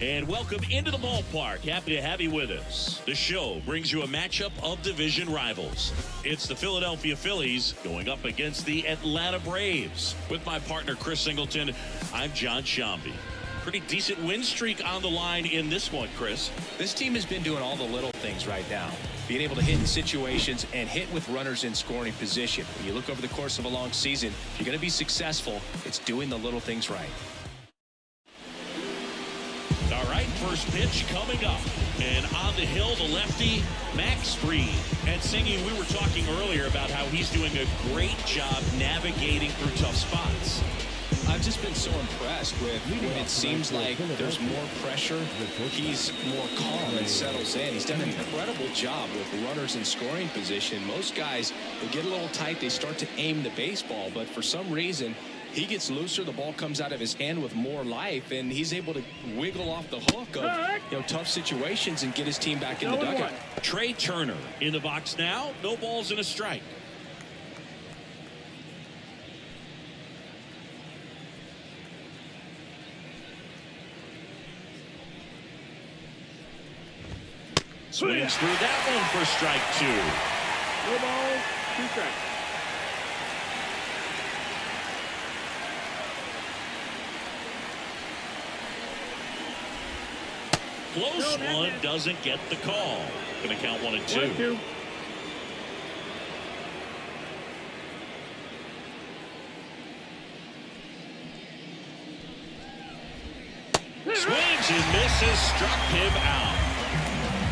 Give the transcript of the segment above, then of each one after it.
And welcome into the ballpark. Happy to have you with us. The show brings you a matchup of division rivals. It's the Philadelphia Phillies going up against the Atlanta Braves. With my partner, Chris Singleton, I'm John Shambi. Pretty decent win streak on the line in this one, Chris. This team has been doing all the little things right now. Being able to hit in situations and hit with runners in scoring position. When you look over the course of a long season, if you're going to be successful, it's doing the little things right. All right, first pitch coming up. And on the hill, the lefty, Max Fried. And Singing, we were talking earlier about how he's doing a great job navigating through tough spots. I've just been so impressed with when it seems like there's more pressure. He's more calm and settles in. He's done an incredible job with runners in scoring position. Most guys, they get a little tight, they start to aim the baseball, but for some reason, he gets looser, the ball comes out of his hand with more life, and he's able to wiggle off the hook of tough situations and get his team back in the dugout. Trey Turner in the box now. No balls and a strike. Swings through that one for strike two. No balls, two strikes. Close one, doesn't get the call. Going to count 1 and 2. 1 2. Swings and misses, struck him out.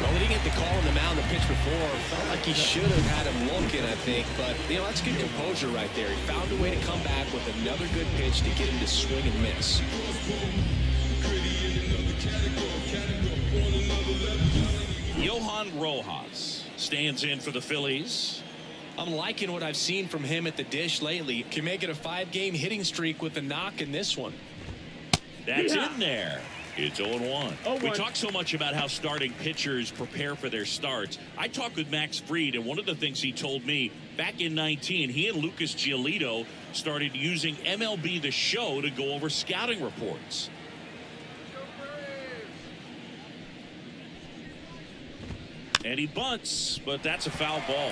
Well, he didn't get the call on the mound the pitch before. Felt like he should have had him looking, I think. But, that's good composure right there. He found a way to come back with another good pitch to get him to swing and miss. Johan Rojas stands in for the Phillies. I'm liking what I've seen from him at the dish lately. Can make it a 5-game hitting streak with a knock in this one. That's in there. It's 0-1. 0-1. We talk so much about how starting pitchers prepare for their starts. I talked with Max Fried, and one of the things he told me back in 19, he and Lucas Giolito started using MLB The Show to go over scouting reports. And he bunts, but that's a foul ball.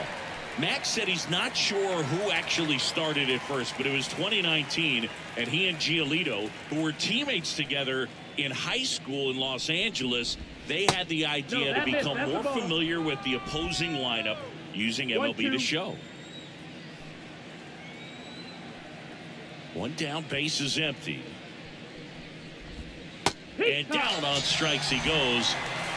Max said he's not sure who actually started at first, but it was 2019, and he and Giolito, who were teammates together in high school in Los Angeles, they had the idea to become more familiar with the opposing lineup using MLB The Show. One down, base is empty. And down on strikes he goes,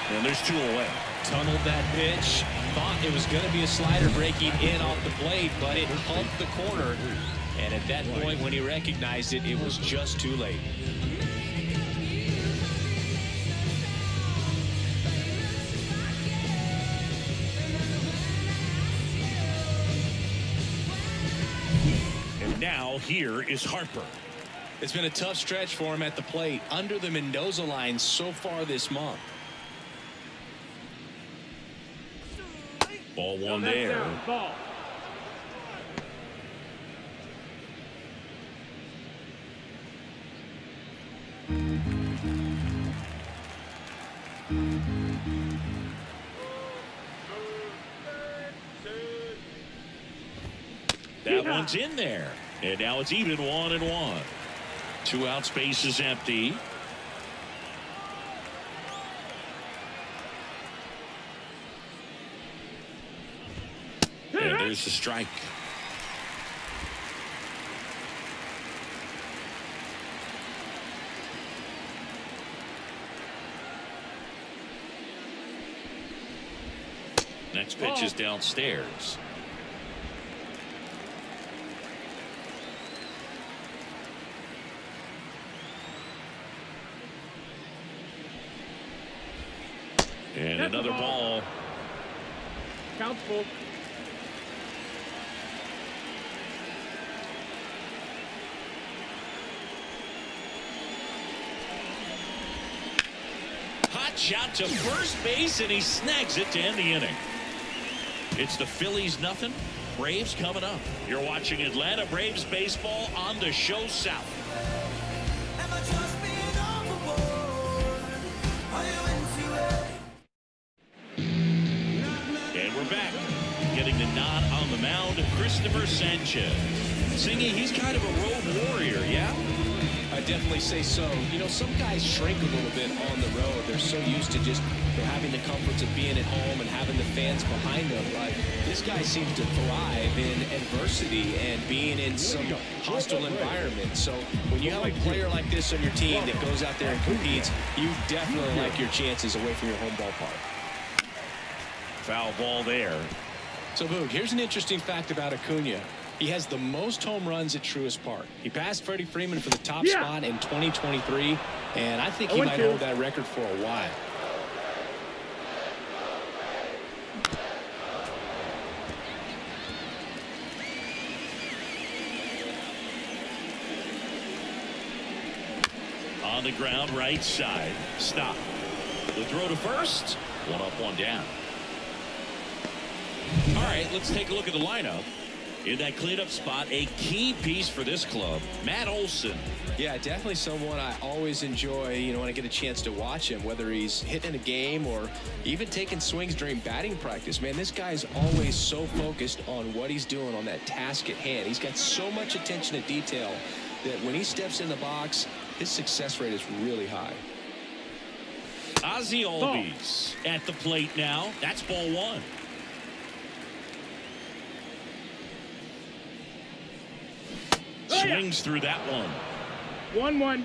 and there's 2 away. Tunneled that pitch. Thought it was going to be a slider breaking in off the plate, but it humped the corner. And at that point, when he recognized it, it was just too late. And now here is Harper. It's been a tough stretch for him at the plate, under the Mendoza line so far this month. Ball one there. Ball. That one's in there. And now it's even 1-1. 2 out, space is empty. And there's the strike. Next pitch is downstairs. And another ball. Count full. Hot shot to first base, and he snags it to end the inning. It's the Phillies nothing. Braves coming up. You're watching Atlanta Braves baseball on the Show South. And we're back. Getting the nod on the mound, Christopher Sanchez. Singing, he's kind of a road warrior, yeah? I definitely say so. You know, some guys shrink a little bit on the road. They're so used to just having the comforts of being at home and having the fans behind them. But this guy seems to thrive in adversity and being in some hostile environment. So when you have a player like this on your team that goes out there and competes, you definitely like your chances away from your home ballpark. Foul ball there. So, Boog, here's an interesting fact about Acuna. He has the most home runs at Truist Park. He passed Freddie Freeman for the top spot in 2023, and I think he might hold that record for a while. On the ground, right side. Stop. The throw to first. One up, one down. All right, let's take a look at the lineup. In that cleanup spot, a key piece for this club, Matt Olson. Yeah, definitely someone I always enjoy, you know, when I get a chance to watch him, whether he's hitting a game or even taking swings during batting practice. Man, this guy's always so focused on what he's doing on that task at hand. He's got so much attention to detail that when he steps in the box, his success rate is really high. Ozzie Albies at the plate now. That's ball one. Swings through that one. 1-1.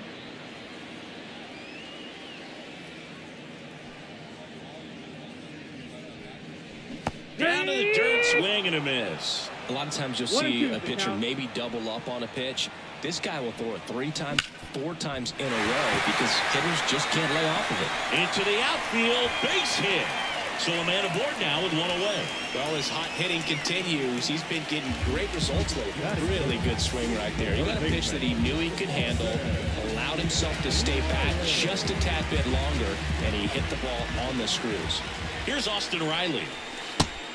Down to the dirt, swing and a miss. A lot of times you'll see a pitcher maybe double up on a pitch. This guy will throw it 3 times, 4 times in a row because hitters just can't lay off of it. Into the outfield, base hit. So a man aboard now with one away. Well, his hot hitting continues. He's been getting great results lately. Really good swing right there. He got a pitch that he knew he could handle, allowed himself to stay back just a tad bit longer, and he hit the ball on the screws. Here's Austin Riley.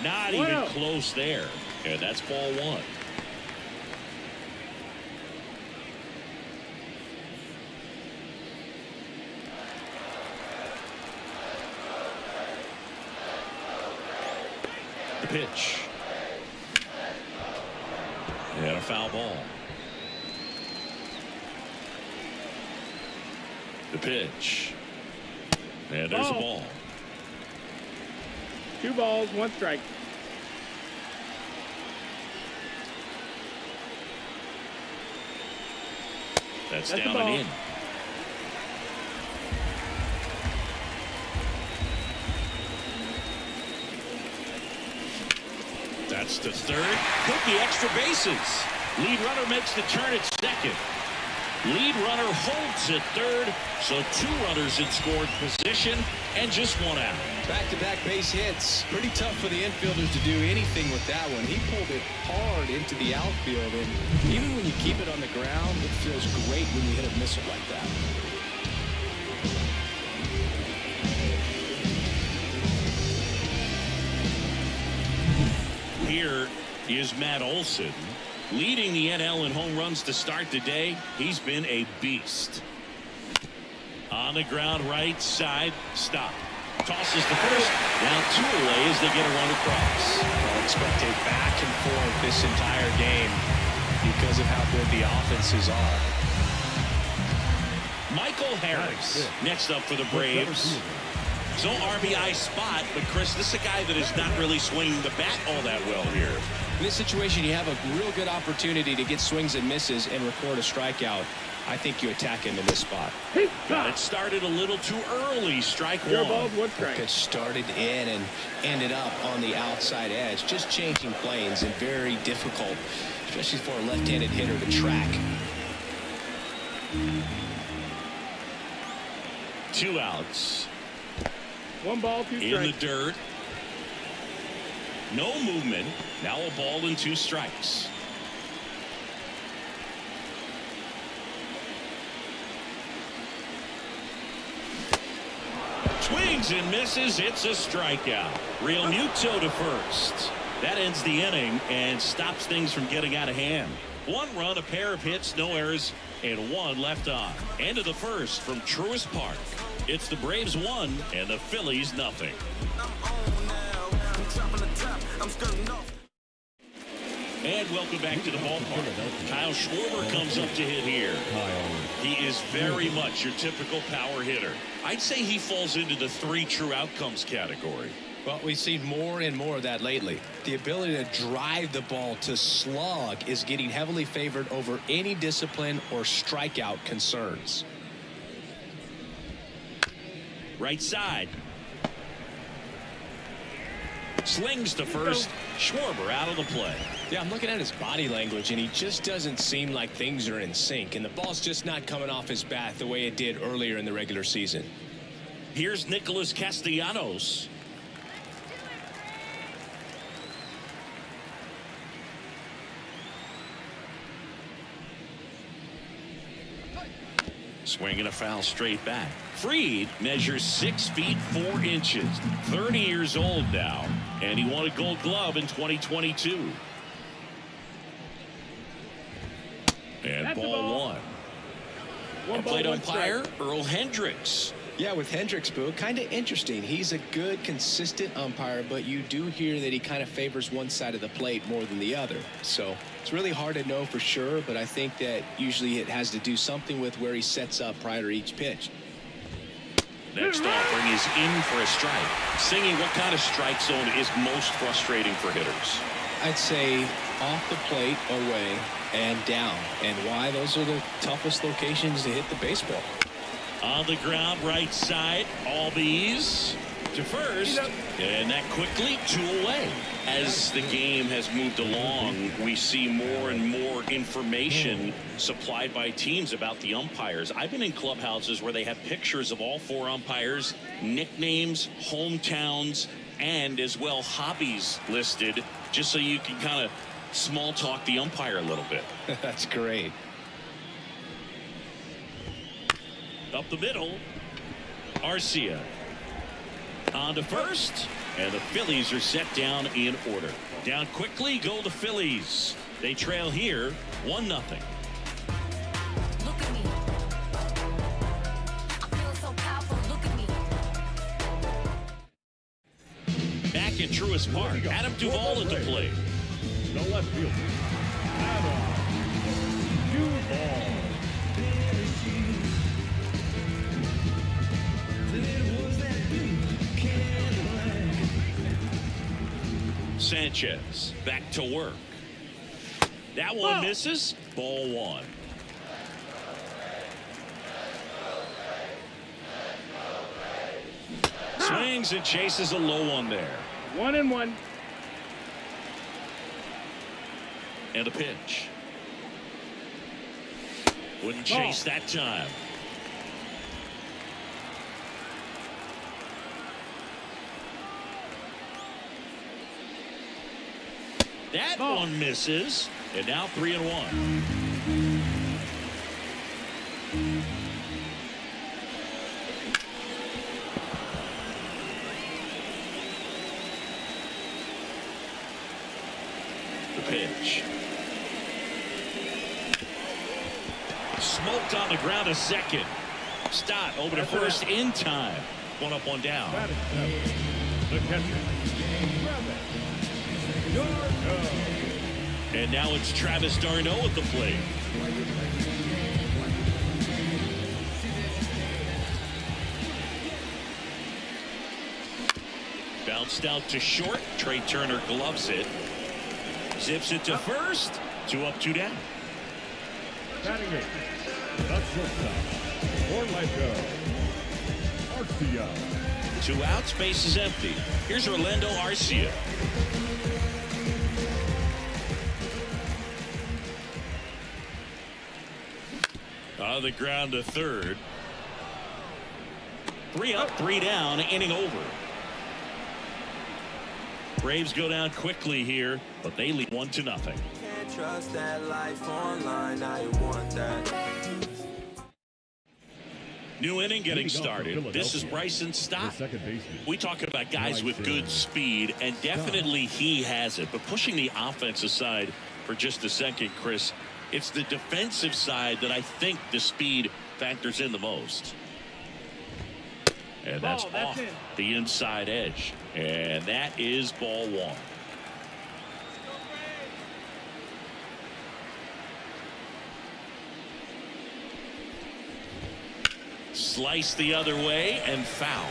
Not even close there. And that's ball one. The pitch. And a foul ball. The pitch. And there's a ball. 2 balls, 1 strike. That's down and in. That's to third. Took the extra bases. Lead runner makes the turn at second. Lead runner holds at third. So 2 runners in scored position and just 1 out. Back-to-back base hits. Pretty tough for the infielders to do anything with that one. He pulled it hard into the outfield, and even when you keep it on the ground, it feels great when you hit a missile like that. Here is Matt Olson, leading the NL in home runs to start the day. He's been a beast. On the ground, right side, stop. Tosses to first. Now 2 away as they get a run across. I'll expect a back and forth this entire game because of how good the offenses are. Michael Harris next up for the Braves. So RBI spot, but Chris, this is a guy that is not really swinging the bat all that well here. In this situation, you have a real good opportunity to get swings and misses and record a strikeout. I think you attack him in this spot. Got it started a little too early. Strike 1. 0 balls, 1 strike. Pitch started in and ended up on the outside edge. Just changing planes and very difficult, especially for a left-handed hitter to track. 2 outs. 1 ball, 2 strikes. In the dirt. No movement. Now a ball and 2 strikes. Swings and misses. It's a strikeout. Real Muto to first. That ends the inning and stops things from getting out of hand. 1 run, a pair of hits, no errors, and 1 left on. End of the first from Truist Park. It's the Braves 1 and the Phillies nothing. And welcome back to the ballpark. Kyle Schwarber comes up to hit here. He is very much your typical power hitter. I'd say he falls into the 3 true outcomes category. Well, we've seen more and more of that lately. The ability to drive the ball to slug is getting heavily favored over any discipline or strikeout concerns. Right side. Slings to first. Schwarber out of the play. Yeah, I'm looking at his body language, and he just doesn't seem like things are in sync, and the ball's just not coming off his bat the way it did earlier in the regular season. Here's Nicholas Castellanos. Swinging a foul straight back. Fried measures 6 feet 4 inches, 30 years old now, and he won a Gold Glove in 2022. And That's ball one. And plate umpire Earl Hendricks. Yeah, with Hendricks, Boo, kind of interesting. He's a good, consistent umpire, but you do hear that he kind of favors one side of the plate more than the other. So it's really hard to know for sure, but I think that usually it has to do something with where he sets up prior to each pitch. Next offering is in for a strike. Singing, what kind of strike zone is most frustrating for hitters? I'd say off the plate, away, and down. And why? Those are the toughest locations to hit the baseball. On the ground, right side, Albies to first, and that quickly 2 away. As the game has moved along, we see more and more information supplied by teams about the umpires. I've been in clubhouses where they have pictures of all 4 umpires, nicknames, hometowns, and as well hobbies listed, just so you can kind of small talk the umpire a little bit. That's great. Up the middle, Arcia on to first, and the Phillies are set down in order. Down quickly go the Phillies. They trail here 1-0. Look at me. I feel so powerful. Look at me. Back at Truist Park, Adam Duvall at the plate. The left fielder, Adam Duvall. Sanchez back to work. That one misses. Ball 1. Swings and chases a low one there. 1-1. And a pitch. Wouldn't chase that time. That one misses, and now 3-1. The pitch. Smoked on the ground a second. Stott over to first in time. 1 up, 1 down. The catcher, And now it's Travis d'Arnaud at the plate. Bounced out to short. Trey Turner gloves it. Zips it to first. 2 up, 2 down. batting eighth, the shortstop, Orlando Arcia. 2 outs, base is empty. Here's Orlando Arcia. On the ground to third. 3 up, 3 down, inning over. Braves go down quickly here, but they lead 1-0. Can't trust that life online, I want that. New inning getting started. This is Bryson Stott. We talk about guys with good speed, and definitely he has it. But pushing the offense aside for just a second, Chris, it's the defensive side that I think the speed factors in the most. And that's Ball, off that's in. the inside edge. And that is ball one. Slice the other way and foul.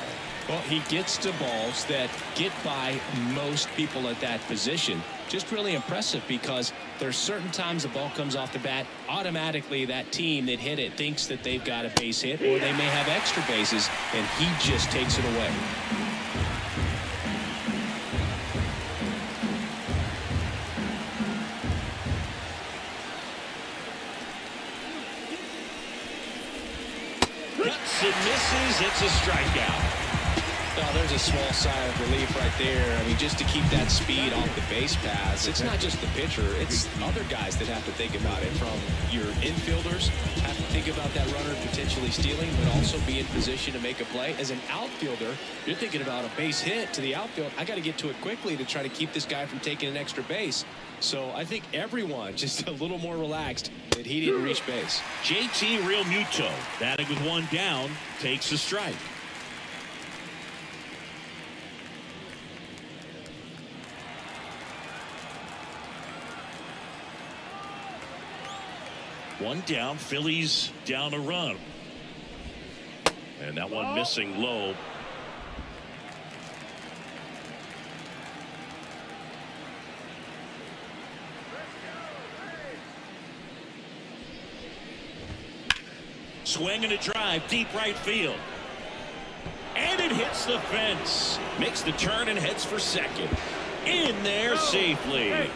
Well, he gets to balls that get by most people at that position. Just really impressive because there's certain times the ball comes off the bat, automatically that team that hit it thinks that they've got a base hit or they may have extra bases, and he just takes it away. Cuts and misses. It's a strikeout. Oh, there's a small sigh of relief right there. I mean, just to keep that speed off the base paths. It's not just the pitcher. It's other guys that have to think about it. From your infielders have to think about that runner potentially stealing, but also be in position to make a play. As an outfielder, you're thinking about a base hit to the outfield. I got to get to it quickly to try to keep this guy from taking an extra base. So I think everyone just a little more relaxed that he didn't reach base. JT Real Muto batting with one down takes a strike. One down, Phillies down a run. And that one missing low. Swing and a drive, deep right field. And it hits the fence. Makes the turn and heads for second. In there safely.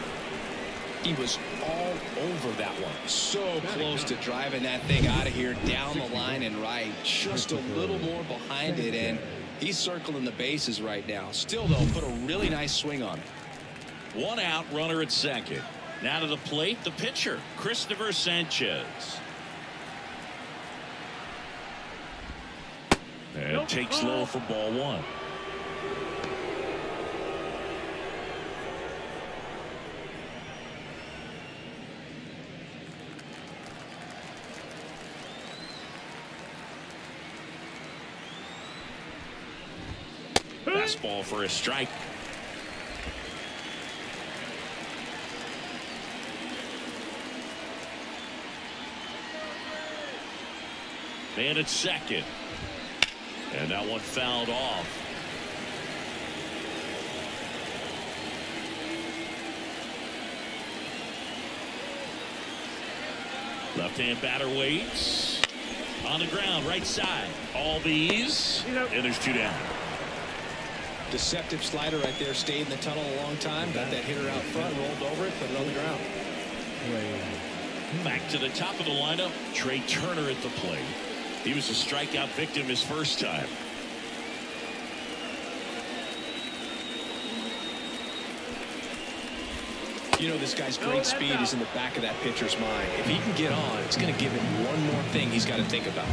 He was all over that one. So close to driving that thing out of here down the line and right. Just a little more behind it, and he's circling the bases right now. Still, though, put a really nice swing on it. One out, runner at second. Now to the plate, the pitcher, Christopher Sanchez. And takes low for ball one. Fastball for a strike. Man at second. And that one fouled off. Left-hand batter waits. On the ground, right side. All these. And there's two down. Deceptive slider right there. Stayed in the tunnel a long time. Got that hitter out front. Rolled over it. Put it on the ground. Back to the top of the lineup. Trey Turner at the plate. He was a strikeout victim his first time. You know, this guy's great speed is in the back of that pitcher's mind. If he can get on, it's going to give him one more thing he's got to think about.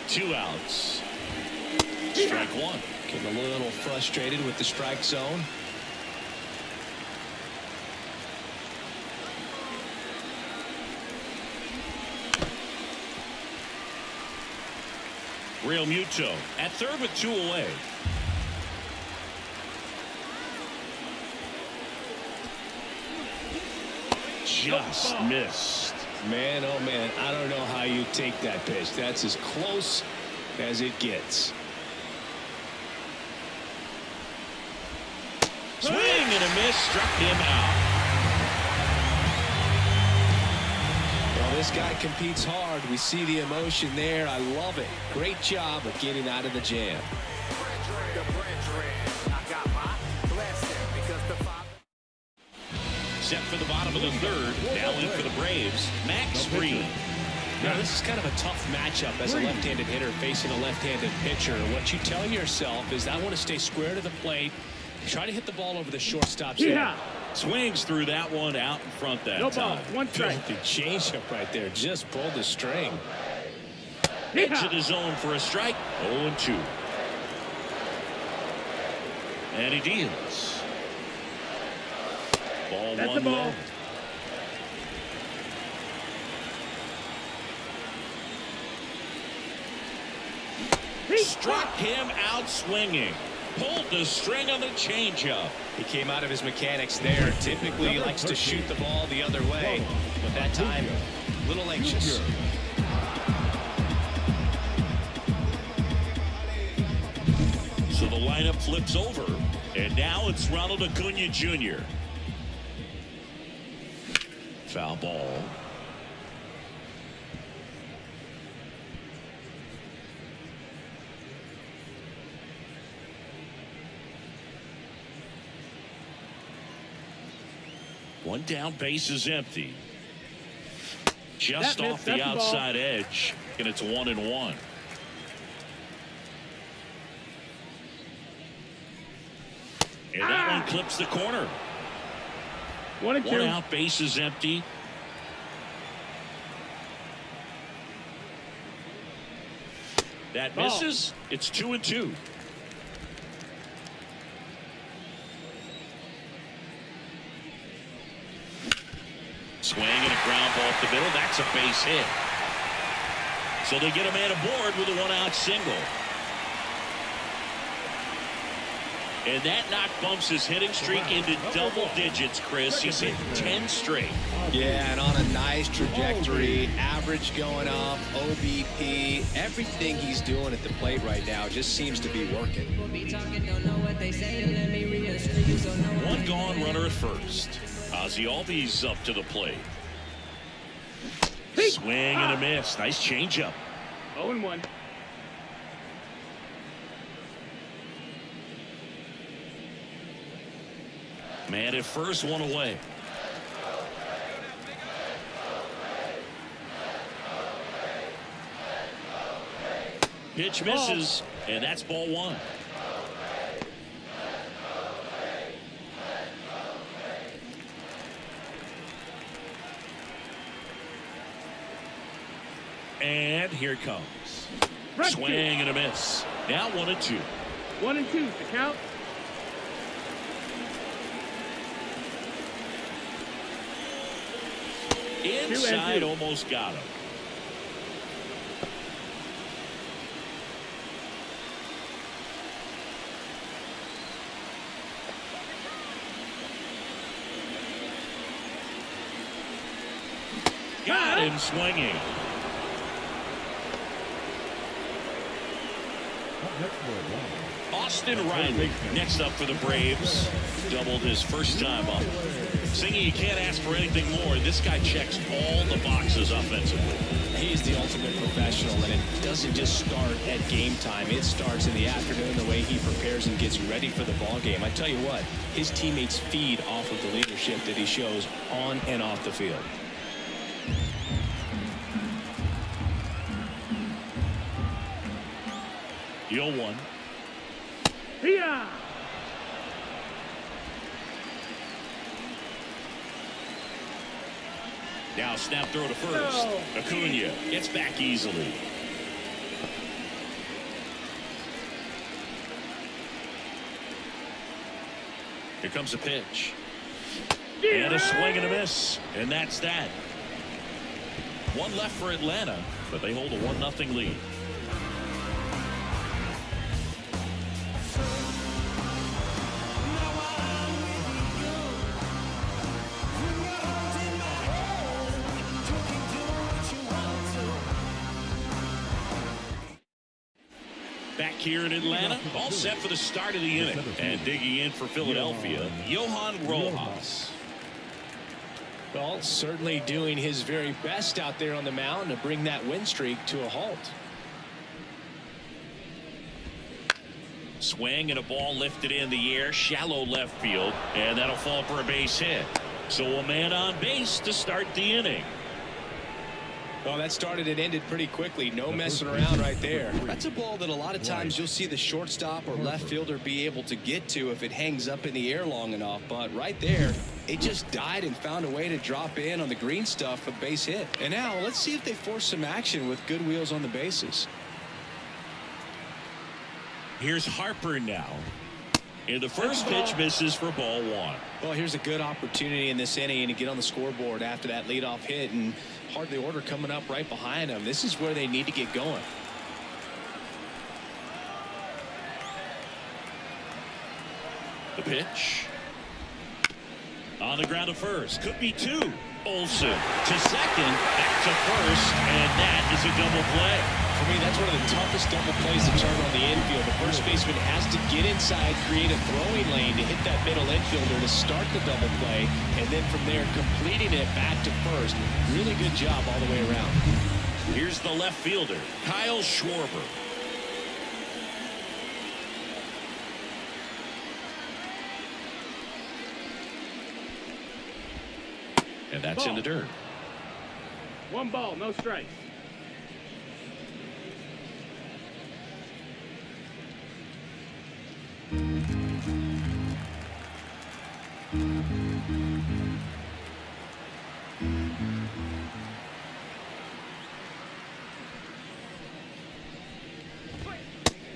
Two outs. Strike one. Getting a little frustrated with the strike zone. Real Muto at third with two away. Just missed. Man, oh man, I don't know how you take that pitch. That's as close as it gets. Swing and a miss, struck him out. Well, this guy competes hard. We see the emotion there. I love it. Great job of getting out of the jam. Set for the bottom of the third. Now in for the Braves, Max Fried. Now, this is kind of a tough matchup as a left-handed hitter facing a left-handed pitcher. What you tell yourself is, I want to stay square to the plate, try to hit the ball over the shortstop's head. Swings through that one out in front that time. One strike. The changeup right there just pulled the string. Edge of the zone for a strike. 0-2. And he deals. Ball one low. Struck him out swinging. Pulled the string on the changeup. He came out of his mechanics there. Typically he likes to shoot the ball the other way, but that time a little anxious. So the lineup flips over, and now it's Ronald Acuna Jr. Foul ball. One down, base is empty. Just off the outside edge, and it's 1-1. And that one clips the corner. 1-2. One out, base is empty. That misses. It's 2-2. Swing and a ground ball up the middle. That's a base hit. So they get a man aboard with a one-out single. And that knock bumps his hitting streak into double digits, Chris. He's hit 10 straight. Yeah, and on a nice trajectory. Average going up, OBP. Everything he's doing at the plate right now just seems to be working. One gone, runner at first. Ozzie Albies up to the plate. Swing and a miss. Nice changeup. 0-1. Man at first, one away. Pitch misses, and that's ball one. And here it comes. Swing and a miss. Now 1-2. 1-2 the count. Inside, almost got him. Got him swinging. Austin Riley next up for the Braves. Doubled his first time up. Singy, you can't ask for anything more. This guy checks all the boxes offensively. He is the ultimate professional, and it doesn't just start at game time. It starts in the afternoon, the way he prepares and gets ready for the ball game. I tell you what, his teammates feed off of the leadership that he shows on and off the field. The 0-1. Yeah. Now snap throw to first. Acuna gets back easily. Here comes a pitch. And a swing and a miss. And that's that. One left for Atlanta, but they hold a 1-0 lead. Back here in Atlanta, all set for the start of the inning. And digging in for Philadelphia, Johan Rojas. Well, certainly doing his very best out there on the mound to bring that win streak to a halt. Swing and a ball lifted in the air, shallow left field, and that'll fall for a base hit. So a man on base to start the inning. Well, that started and ended pretty quickly. No messing around right there. That's a ball that a lot of times you'll see the shortstop or left fielder be able to get to if it hangs up in the air long enough. But right there, it just died and found a way to drop in on the green stuff, a base hit. And now let's see if they force some action with good wheels on the bases. Here's Harper now. And the first pitch misses for ball one. Well, here's a good opportunity in this inning to get on the scoreboard after that leadoff hit, and hardly order coming up right behind them. This is where they need to get going. The pitch. On the ground to first. Could be two. Olsen to second. Back to first. And that is a double play. For me, that's one of the toughest double plays to turn on the infield. The first baseman has to get inside, create a throwing lane to hit that middle infielder to start the double play, and then from there completing it back to first. Really good job all the way around. Here's the left fielder, Kyle Schwarber. And that's in the dirt. 1 ball, no strikes.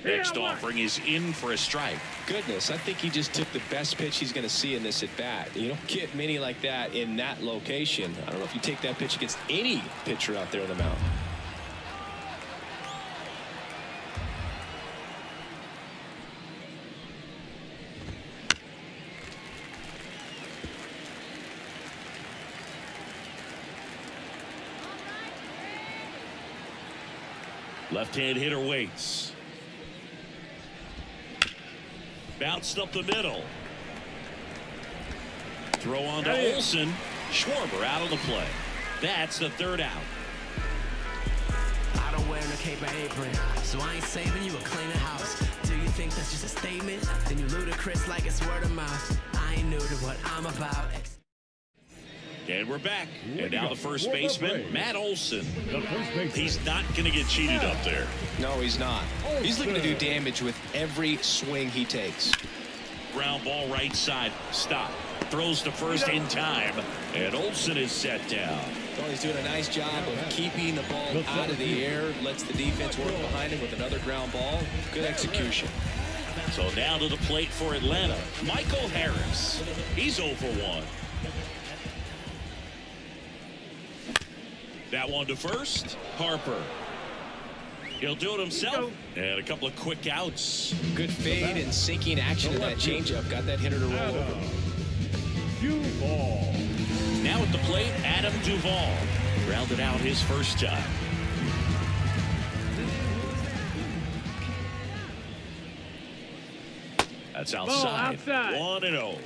Next offering is in for a strike. Goodness, I think he just took the best pitch he's going to see in this at bat. You don't get many like that in that location. I don't know if you take that pitch against any pitcher out there on the mound. Left-hand hitter waits. Bounced up the middle. Throw on to Olsen. Schwarber out of the play. That's the third out. I don't wear no cape or apron, so I ain't saving you a cleaner house. Do you think that's just a statement? Then you ludicrous like it's word of mouth. I ain't new to what I'm about. And we're back. And now the first baseman, Matt Olson. He's not going to get cheated up there. No, he's not. He's looking to do damage with every swing he takes. Ground ball right side. Stop. Throws to first in time. And Olson is set down. Well, he's doing a nice job of keeping the ball out of the air. Lets the defense work behind him with another ground ball. Good execution. So now to the plate for Atlanta. Michael Harris. He's 0 for 1. That one to first. Harper. He'll do it himself. And a couple of quick outs. Good fade and sinking action in that changeup. Got that hitter to roll over. Duvall. Now at the plate, Adam Duvall. Grounded out his first time. That's outside. 1-0.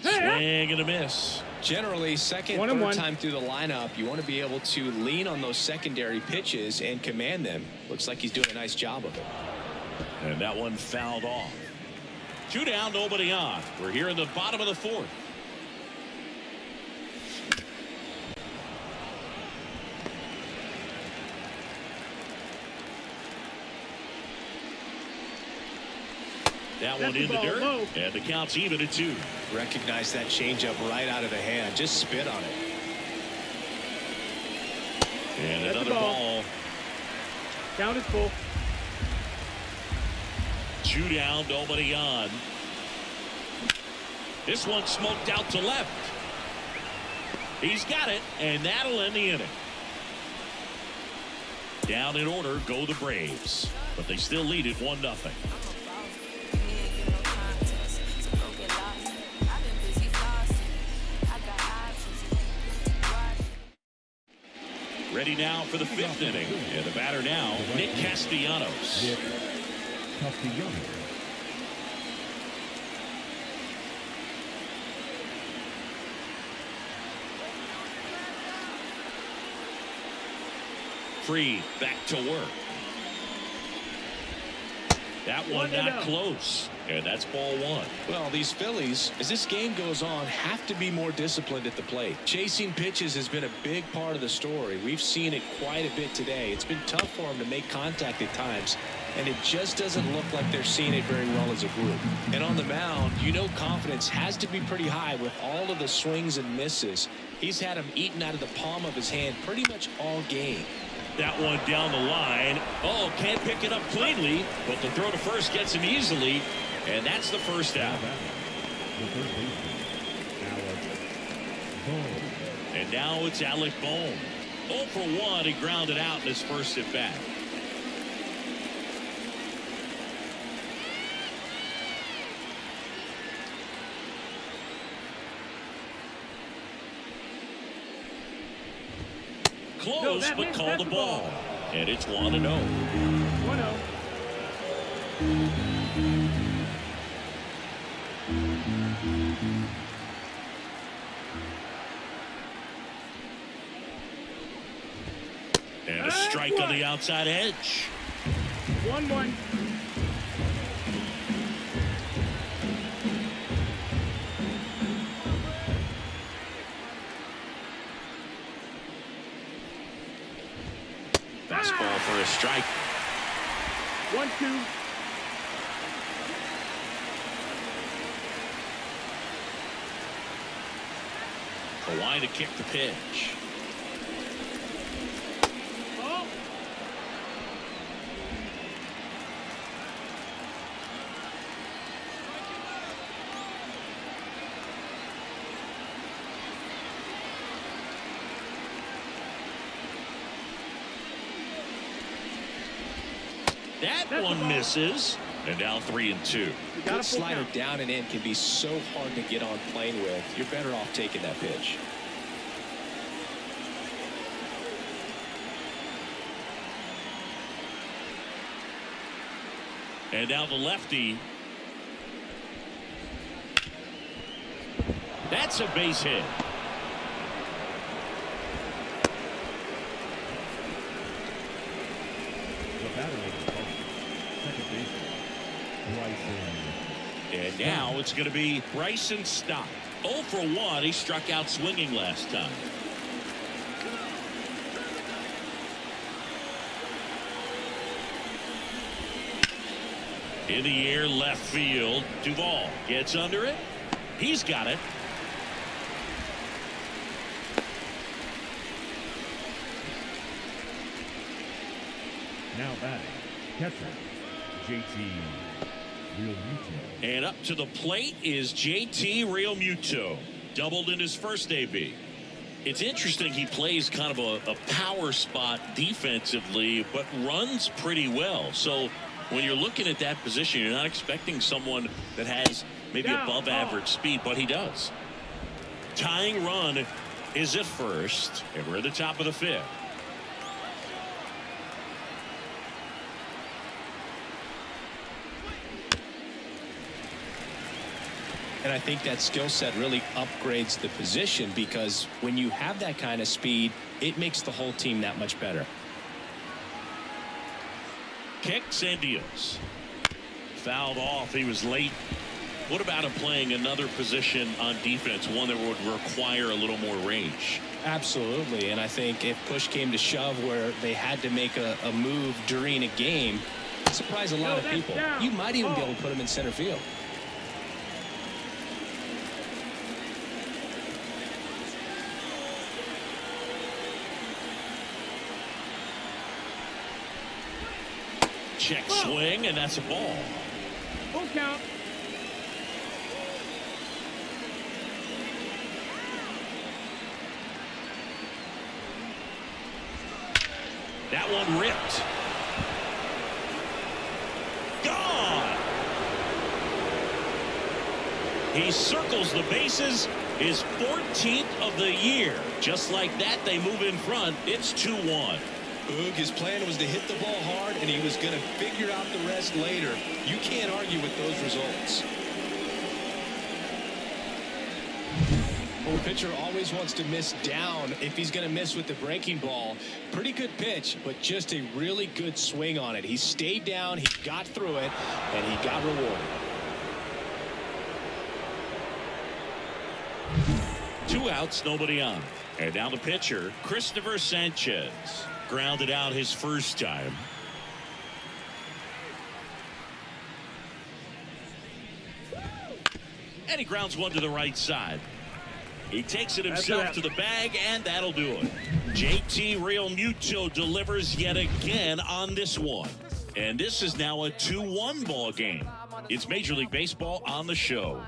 Swing and a miss. Generally, second, third time through the lineup, you want to be able to lean on those secondary pitches and command them. Looks like he's doing a nice job of it. And that one fouled off. 2 down, nobody on. We're here in the bottom of the fourth. That one in the dirt, and the count's even at 2. Recognize that changeup right out of the hand. Just spit on it. And another ball. Count is full. 2 down, nobody on. This one smoked out to left. He's got it, and that'll end the inning. Down in order go the Braves, but they still lead it 1-0. Ready now for the 5th inning. And the batter now, Nick Castellanos. Nick Castellanos. Free, back to work. That one not close. And that's ball 1. Well, these Phillies, as this game goes on, have to be more disciplined at the plate. Chasing pitches has been a big part of the story. We've seen it quite a bit today. It's been tough for them to make contact at times, and it just doesn't look like they're seeing it very well as a group. And on the mound, you know confidence has to be pretty high with all of the swings and misses. He's had them eaten out of the palm of his hand pretty much all game. That one down the line. Oh, can't pick it up cleanly, but the throw to first gets him easily, and that's the first out. And now it's Alec Bohm. 0 for 1. He grounded out in his first at bat. Close, but called the ball. And it's 1-0. 1-0. And a strike on the outside edge. 1-1. Fastball for a strike. 1-2. Kawhi to kick the pitch. Oh. That one misses. And now 3-2. Good slider down and in can be so hard to get on plane with. You're better off taking that pitch. And now the lefty. That's a base hit. The batter is second baseman, Bryson. And now it's going to be Bryson Stott. 0 for 1. He struck out swinging last time. In the air, left field. Duvall gets under it. He's got it. Now batting, catcher, JT Realmuto. And up to the plate is JT Realmuto. Doubled in his first AB. It's interesting he plays kind of a power spot defensively, but runs pretty well. So when you're looking at that position, you're not expecting someone that has maybe above average speed, but he does. Tying run is at first, and we're at the top of the 5th. And I think that skill set really upgrades the position, because when you have that kind of speed, it makes the whole team that much better. Kicks and deals. Fouled off. He was late. What about him playing another position on defense, one that would require a little more range? Absolutely. And I think if push came to shove where they had to make a move during a game, it surprised a lot of people. You might even be able to put him in center field. Check swing, and that's a ball. Full count. That one ripped. Gone. He circles the bases. His 14th of the year. Just like that, they move in front. It's 2-1. Boog, his plan was to hit the ball hard, and he was going to figure out the rest later. You can't argue with those results. Well, the pitcher always wants to miss down if he's going to miss with the breaking ball. Pretty good pitch, but just a really good swing on it. He stayed down, he got through it, and he got rewarded. 2 outs, nobody on. And now the pitcher, Christopher Sanchez. Grounded out his first time. And he grounds one to the right side. He takes it himself to the bag, and that'll do it. JT Realmuto delivers yet again on this one. And this is now a 2-1 ball game. It's Major League Baseball on the show.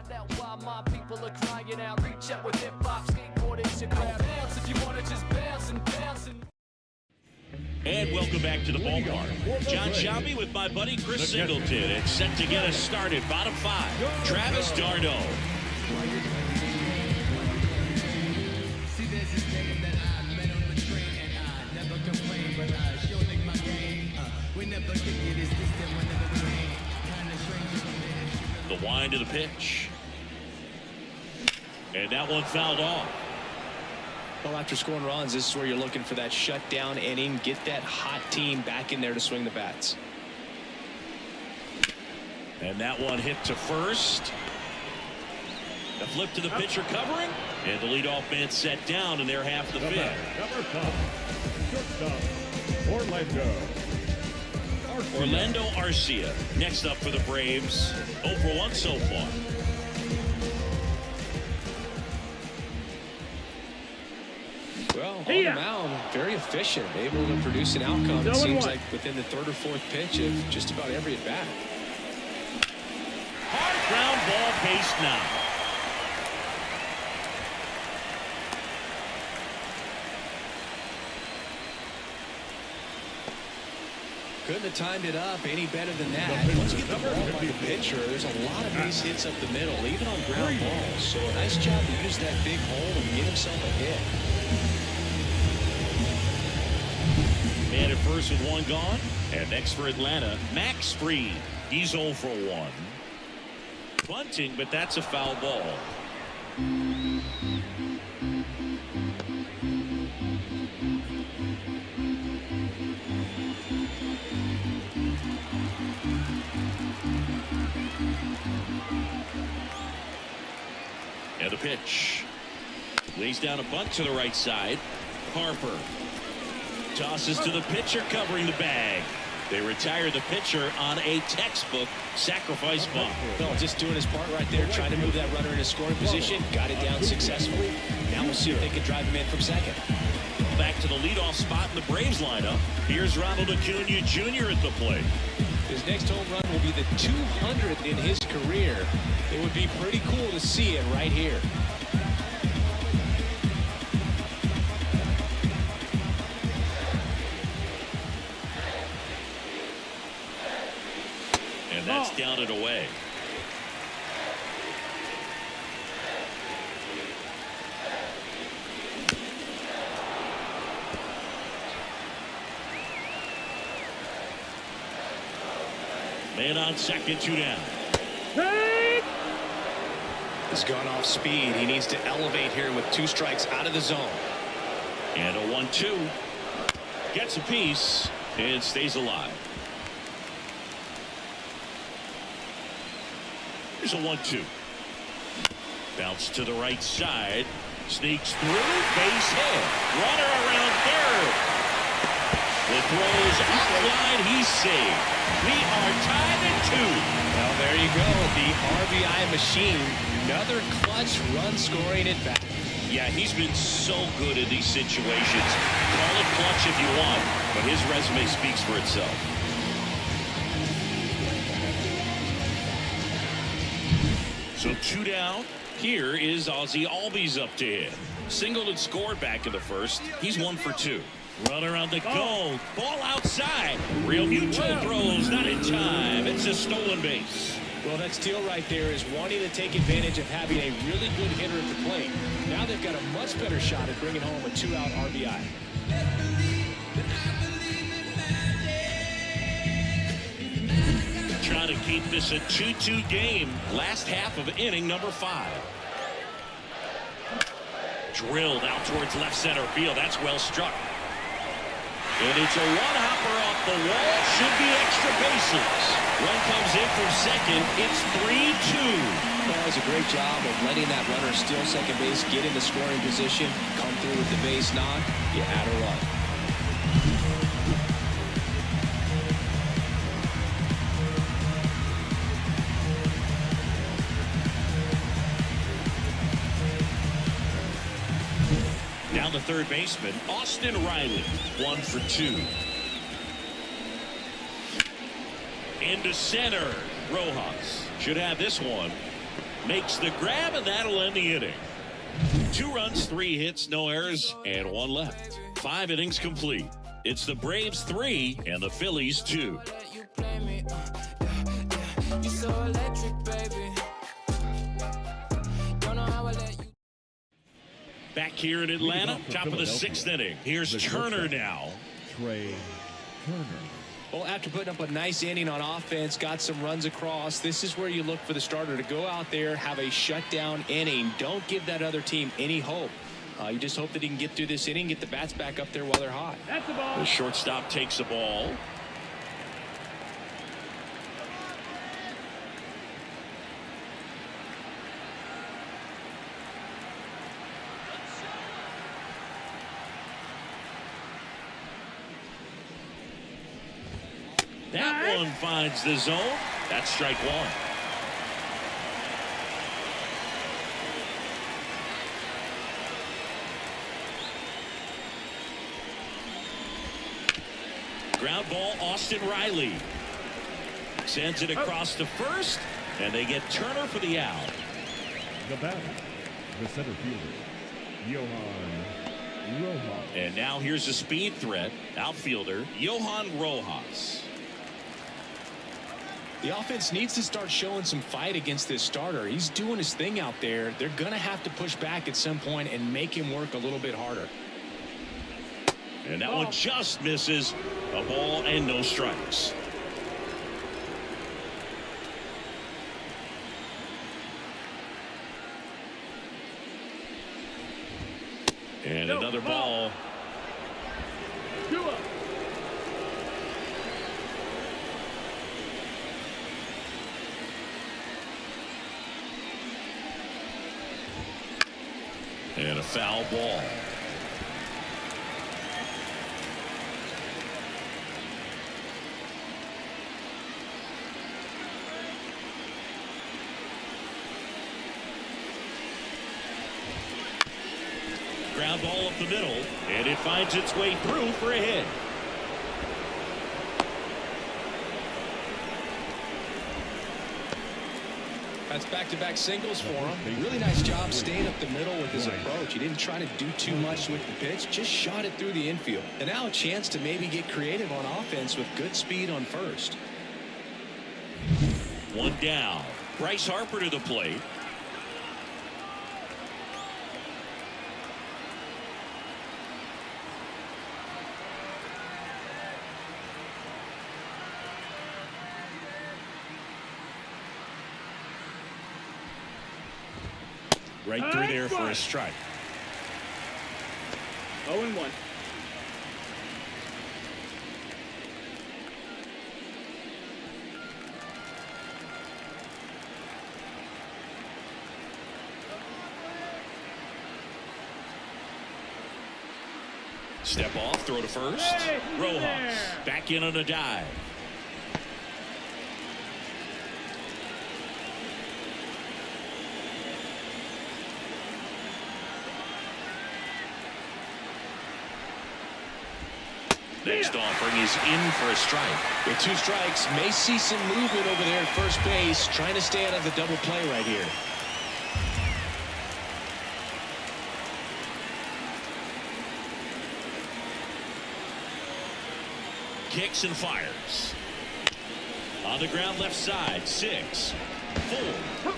And welcome back to the ballpark. John Shelby with my buddy Chris Singleton. It's set to get us started. Bottom 5. Travis d'Arnaud. The wind of the pitch. And that one fouled off. Well, after scoring runs, this is where you're looking for that shutdown inning. Get that hot team back in there to swing the bats. And that one hit to first. The flip to the pitcher covering. And the leadoff man set down in their half of the fifth. Number 5, shortstop, Orlando Arcia next up for the Braves. 0 for 1 so far. Well, on the mound, very efficient, able to produce an outcome. It seems like within the 3rd or 4th pitch of just about every at bat. Hard ground ball, base now. Couldn't have timed it up any better than that. Once you get the ball by the pitcher, there's a lot of base hits up the middle, even on ground balls. So a nice job to use that big hole and get himself a hit. Man at first with 1 gone. And next for Atlanta, Max Fried. He's 0 for 1. Bunting, but that's a foul ball. And the pitch. Lays down a bunt to the right side. Harper tosses to the pitcher covering the bag. They retire the pitcher on a textbook sacrifice bunt. No, just doing his part right there, trying to move that runner in a scoring position. Got it down successfully. Now we'll see if they can drive him in from second. Back to the leadoff spot in the Braves lineup. Here's Ronald Acuna Jr. at the plate. His next home run will be the 200th in his career. It would be pretty cool to see it right here. And that's down and away. Man on second, 2 down. He's gone off speed. He needs to elevate here with 2 strikes out of the zone. And a 1-2. Gets a piece and stays alive. Here's a 1-2. Bounce to the right side. Sneaks through. Base hit. Runner around third. The throws offline. He's saved. We are tied at 2. Well, there you go. The RBI machine. Another clutch run scoring at bat. Yeah, he's been so good in these situations. Call it clutch if you want, but his resume speaks for itself. So 2 down. Here is Ozzie Albies up to hit. Singled and scored back in the first. He's 1 for 2. Runner on the go. Ball outside. Real Muto throws not in time. It's a stolen base. Well, that steal right there is wanting to take advantage of having a really good hitter at the plate. Now they've got a much better shot at bringing home a 2-out RBI. Trying to keep this a 2-2 game. Last half of inning number 5. Drilled out towards left center field. That's well struck. And it's a one-hopper off the wall. Should be extra bases. Run comes in from second. It's 3-2. Well, that was a great job of letting that runner steal second base, get in the scoring position, come through with the base knock. You add a run. Down the third baseman, Austin Riley, 1 for 2. Into center, Rojas should have this one. Makes the grab, and that'll end the inning. 2 runs, 3 hits, no errors, and 1 left. 5 innings complete. It's the Braves 3 and the Phillies 2. Back here in Atlanta, top of the 6th inning. Here's Turner now. Trey Turner. Well, after putting up a nice inning on offense, got some runs across, this is where you look for the starter to go out there, have a shutdown inning. Don't give that other team any hope. You just hope that he can get through this inning, get the bats back up there while they're hot. That's the ball. The shortstop takes the ball. That one finds the zone. That's strike 1. Ground ball, Austin Riley. Sends it across to first, and they get Turner for the out. The batter, the center fielder, Johan Rojas. And now here's a speed threat, outfielder, Johan Rojas. The offense needs to start showing some fight against this starter. He's doing his thing out there. They're going to have to push back at some point and make him work a little bit harder. And that one just misses. A ball and no strikes. And another ball. 2 up. And a foul ball. Ground ball up the middle, and it finds its way through for a hit. That's back-to-back singles for him. Really nice job staying up the middle with his approach. He didn't try to do too much with the pitch, just shot it through the infield. And now a chance to maybe get creative on offense with good speed on first. 1 down. Bryce Harper to the plate. Right through there for a strike. 0-1. Step off, throw to first. Hey, Rojas there. back in on a dive. Next offering is in for a strike. With 2 strikes, may see some movement over there at first base, trying to stay out of the double play right here. Kicks and fires. On the ground left side. 6, 4,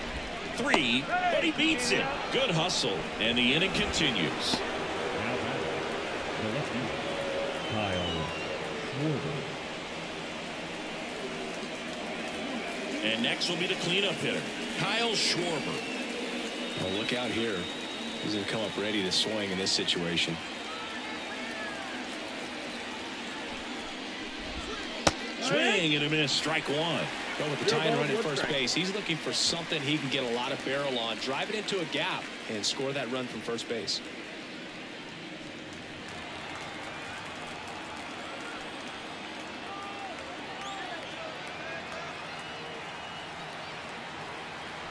3, but he beats it. Good hustle, and the inning continues. Now batting, the left fielder, Kyle Schwarber. And next will be the cleanup hitter, Kyle Schwarber. Well, look out here. He's going to come up ready to swing in this situation. Swing and a miss, strike 1. Well, with the tying run at first base, he's looking for something he can get a lot of barrel on, drive it into a gap, and score that run from first base.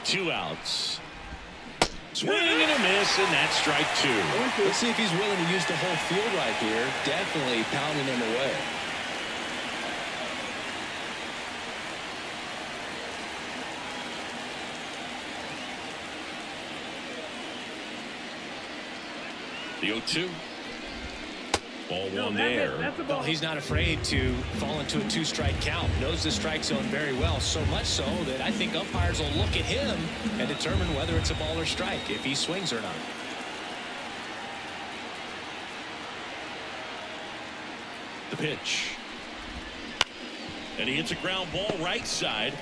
Two outs. Swing and a miss, and that's strike 2. Let's see if he's willing to use the whole field right here. Definitely pounding him away. The 0-2. Ball No, one that's it. there. That's the ball. Well, he's not afraid to fall into a 2-strike count. Knows the strike zone very well, so much so that I think umpires will look at him and determine whether it's a ball or strike, if he swings or not. The pitch. And he hits a ground ball right side.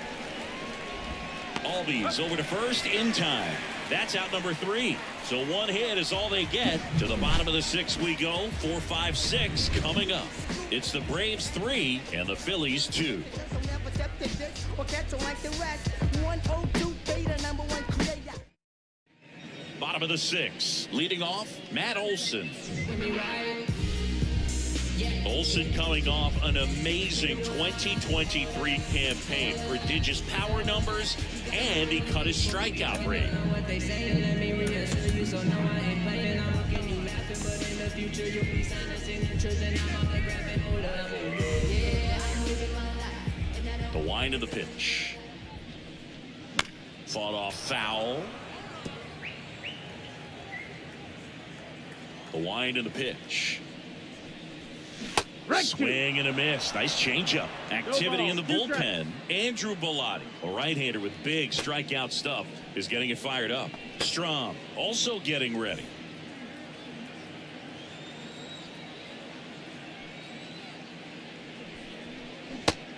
Albies over to first in time. That's out number 3. So one hit is all they get. To the bottom of the 6th we go. 4, 5, 6 coming up. It's the Braves 3 and the Phillies 2. Bottom of the 6th. Leading off, Matt Olson. Olson coming off an amazing 2023 campaign. Prodigious power numbers, and he cut his strikeout rate. The wind of the pitch. Fought off foul. The wind of the pitch. Swing and a miss. Nice changeup. Activity in the bullpen. Andrew Bellotti, a right-hander with big strikeout stuff, is getting it fired up. Strom also getting ready.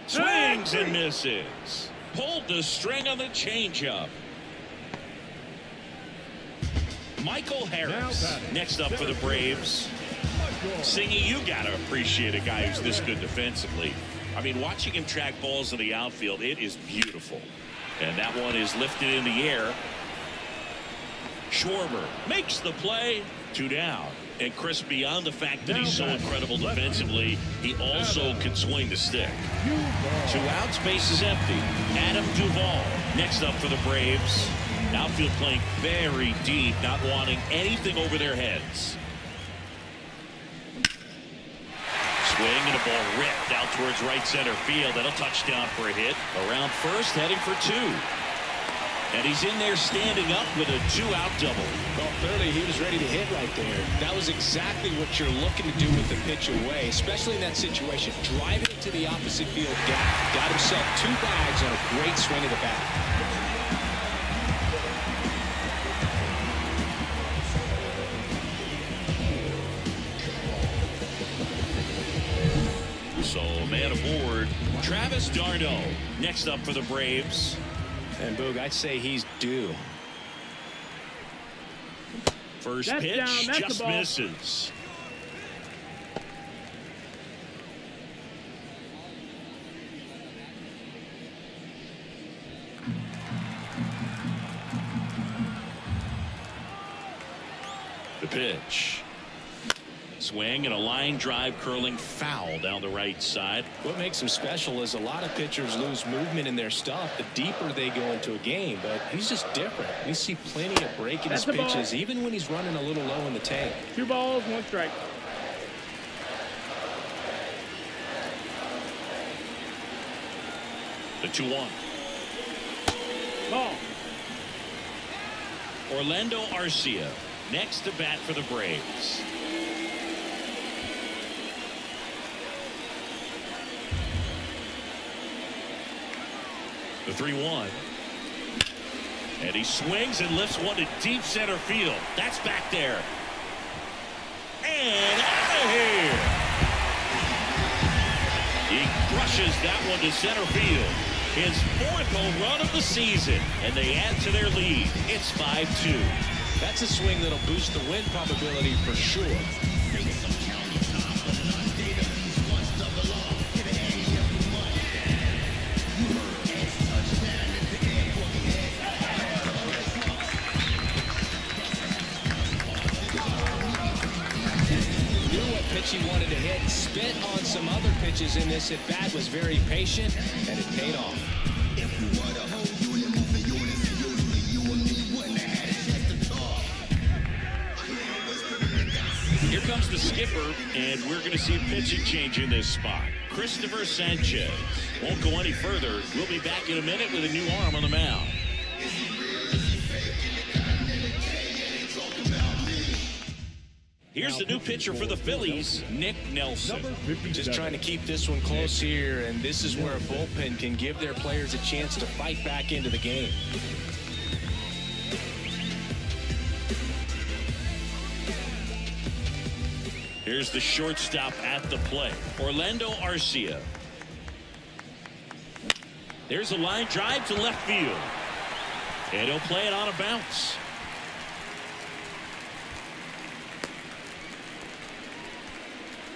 Swings and misses. Pulled the string on the changeup. Michael Harris next up for the Braves. Singy, you gotta appreciate a guy who's this good defensively. I mean, watching him track balls in the outfield, it is beautiful. And that one is lifted in the air. Schwarber makes the play. 2 down. And Chris, beyond the fact that he's so incredible defensively, he also can swing the stick. 2 outs, base is empty. Adam Duvall next up for the Braves. Outfield playing very deep, not wanting anything over their heads. Swing and a ball ripped out towards right center field. That'll touchdown for a hit. Around first, heading for 2. And he's in there standing up with a 2-out double. Well, clearly he was ready to hit right there. That was exactly what you're looking to do with the pitch away, especially in that situation. Driving it to the opposite field gap. Got himself 2 bags on a great swing of the bat. So man aboard, Travis d'Arnaud next up for the Braves. And Boog, I'd say he's due. First That's pitch down. That's just the ball. misses. The pitch. Swing and a line drive curling foul down the right side. What makes him special is a lot of pitchers lose movement in their stuff the deeper they go into a game, but he's just different. We see plenty of breaking his That's the ball. pitches, even when he's running a little low in the tank. 2 balls, 1 strike. The 2-1. Ball. Orlando Arcia next to bat for the Braves. The 3-1. And he swings and lifts one to deep center field. That's back there. And out of here. He crushes that one to center field. His 4th home run of the season. And they add to their lead. It's 5-2. That's a swing that'll boost the win probability for sure. He wanted to hit, spit on some other pitches in this at bat, was very patient, and it paid off. Here comes the skipper, and we're going to see a pitching change in this spot. Christopher Sanchez won't go any further. We'll be back in a minute with a new arm on the mound. Here's the new pitcher for the Phillies, Nick Nelson. Number 57. Just trying to keep this one close here, and this is where a bullpen can give their players a chance to fight back into the game. Here's the shortstop at the plate, Orlando Arcia. There's a line drive to left field, and he'll play it on a bounce.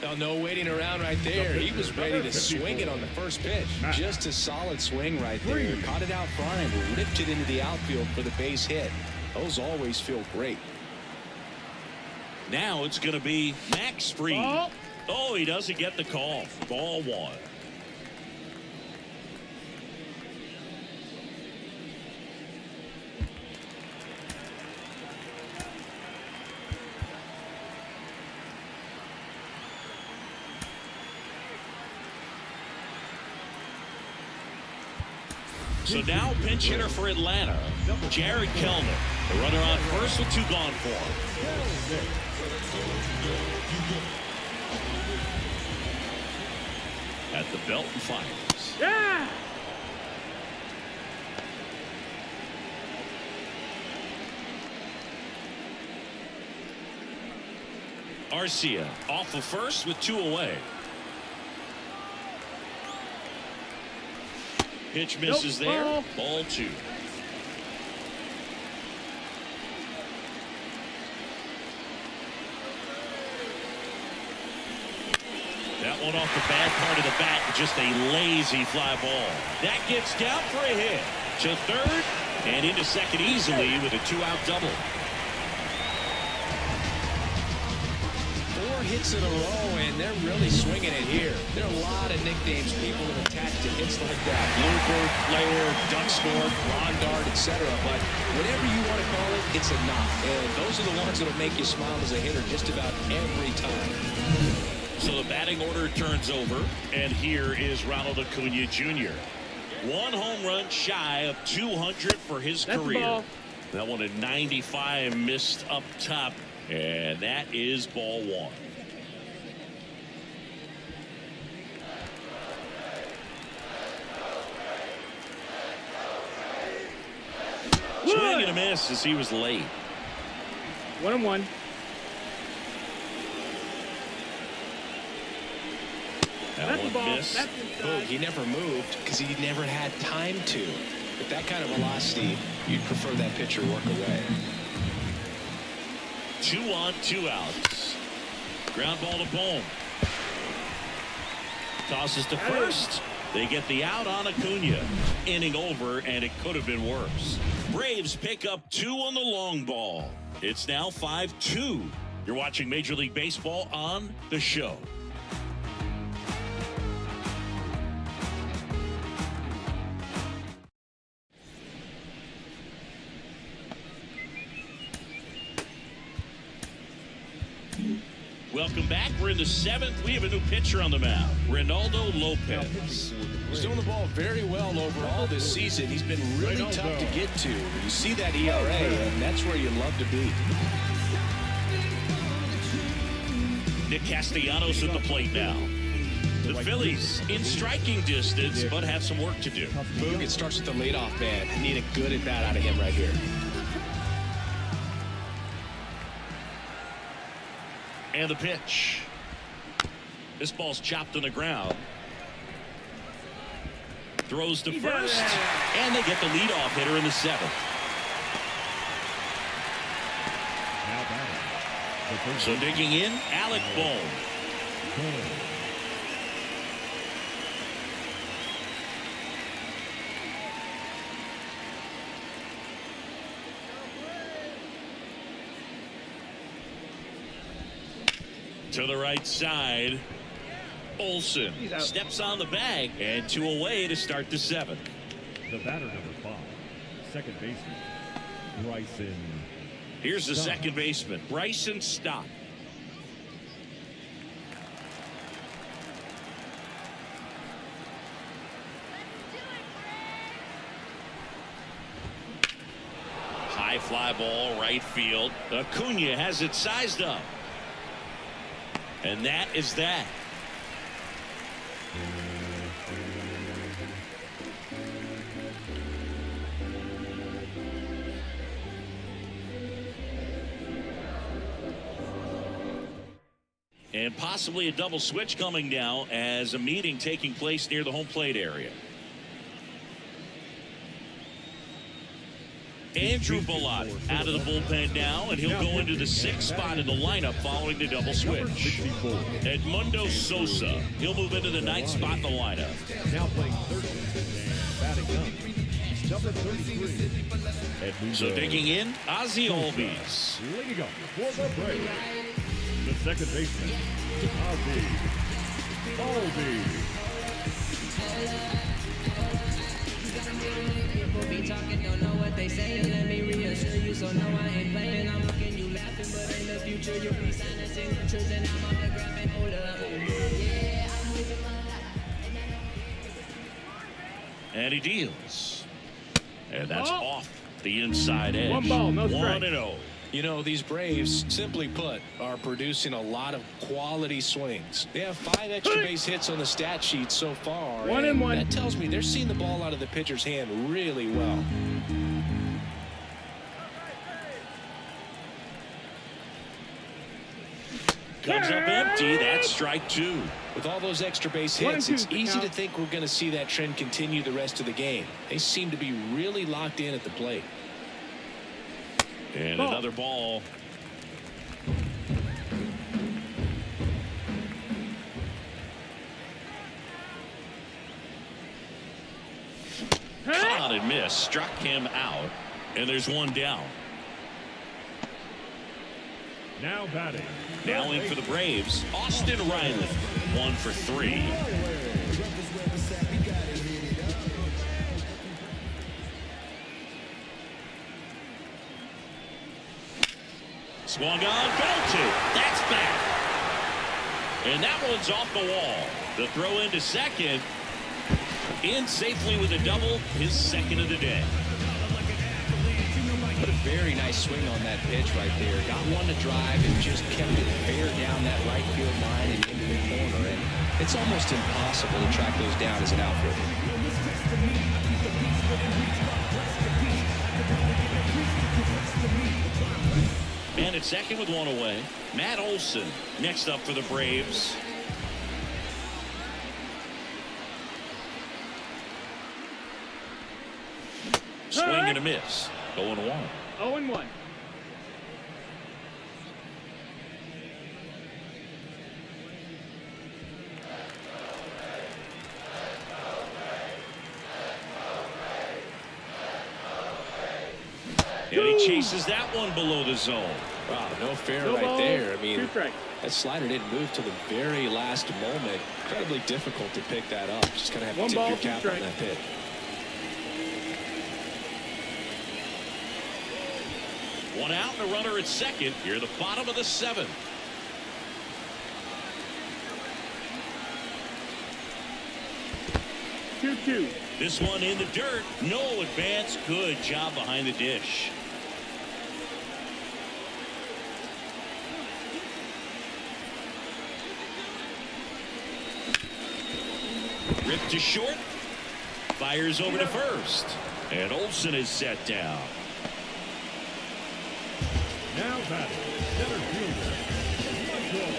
Oh, no waiting around right there. He was ready to swing it on the first pitch. Just a solid swing right there. Caught it out front and ripped it into the outfield for the base hit. Those always feel great. Now it's going to be Max Fried. Oh, he doesn't get the call. Ball one. So now pinch hitter for Atlanta, Jared Kellner. The runner on first with 2 gone for him. At the belt and finals. Yeah! Arcia off of first with 2 away. Pitch misses there. Ball 2. That one off the bad part of the bat. Just a lazy fly ball. That gets down for a hit. To third and into second easily with a 2-out double. 4 hits in a row, and they're really swinging it here. There are a lot of nicknames people have attached to hits like that. Bluebird, Flair, Duck Snort, Ron Dart, etc. But whatever you want to call it, it's a knock. And those are the ones that will make you smile as a hitter just about every time. So the batting order turns over, and here is Ronald Acuna Jr. 1 home run shy of 200 for his career. That one at 95 missed up top, and that is ball 1. Swing and a miss as he was late. 1-1. That That's the one ball. missed. That's inside. He never moved because he never had time to. With that kind of velocity, you'd prefer that pitcher work away. 2 on, 2 outs. Ground ball to Bohm. Tosses to first. They get the out on Acuna. Inning over, and it could have been worse. Braves pick up 2 on the long ball. It's now 5-2. You're watching Major League Baseball on The Show. Welcome back. We're in the 7th. We have a new pitcher on the mound, Ronaldo Lopez. He's doing the ball very well overall this season. He's been really tough to get to. You see that ERA, and that's where you love to be. Nick Castellanos at the plate now. The Phillies in striking distance, but have some work to do. Boog, it starts with the leadoff man. Need a good at bat out of him right here. And the pitch. This ball's chopped on the ground. Throws to first, and they get the leadoff hitter in the 7th. So digging in, Alec Bohm. To the right side, Olsen steps on the bag, and 2 away to start the 7th. The batter number 5, second baseman, Bryson. Here's the second baseman, Bryson Stott. High fly ball, right field. Acuna has it sized up. And that is that. And possibly a double switch coming now as a meeting taking place near the home plate area. Andrew Bellatti out of the bullpen now, and he'll go into the 6th spot in the lineup following the double switch. Edmundo Sosa, he'll move into the 9th spot in the lineup. Now playing third and batting up, number 33. Edmundo. So digging in, Ozzie Albies. Leading up for the Braves, the second baseman, Ozzie Albies. Be talking, don't know what they saying. Let me reassure you, so no, I ain't playing. I'm looking, you laughing, but in the future you'll be signing signatures, and I'm autographing. Hold up, yeah, I'm living my life. And he deals. And that's off the inside edge. 1 ball, no strike. 1-0. You know, these Braves, simply put, are producing a lot of quality swings. They have 5 extra base hits on the stat sheet so far. 1-1. That tells me they're seeing the ball out of the pitcher's hand really well. Comes up empty. That's strike 2. With all those extra base 1 and hits, 2 it's the easy count. to think we're going to see that trend continue the rest of the game. They seem to be really locked in at the plate. And Ball. another ball. Caught and missed. Struck him out. And there's one down. Now batting. Now in for the Braves, Austin Riley. 1 for 3. Swung on, belted. That's back. And that one's off the wall. The throw into second. In safely with a double, his 2nd of the day. Put a very nice swing on that pitch right there. Got one to drive and just kept it fair down that right field line and into the corner. And it's almost impossible to track those down as an outfielder. Man at second with one away. Matt Olson next up for the Braves. Swing and a miss. 0-1. 0-1. And he chases that one below the zone. Wow, no fair No right ball, there. I mean, 2 strikes. that slider didn't move till the very last moment. Incredibly difficult to pick that up. Just kind of have to 1 tip ball, your 2 cap on strikes. that pick. One out and a runner at second. Here the bottom of the 7th. Two. This one in the dirt. No advance. Good job behind the dish. Ripped to short. Fires over to first. And Olsen is set down. Now batting, center fielder, Michael.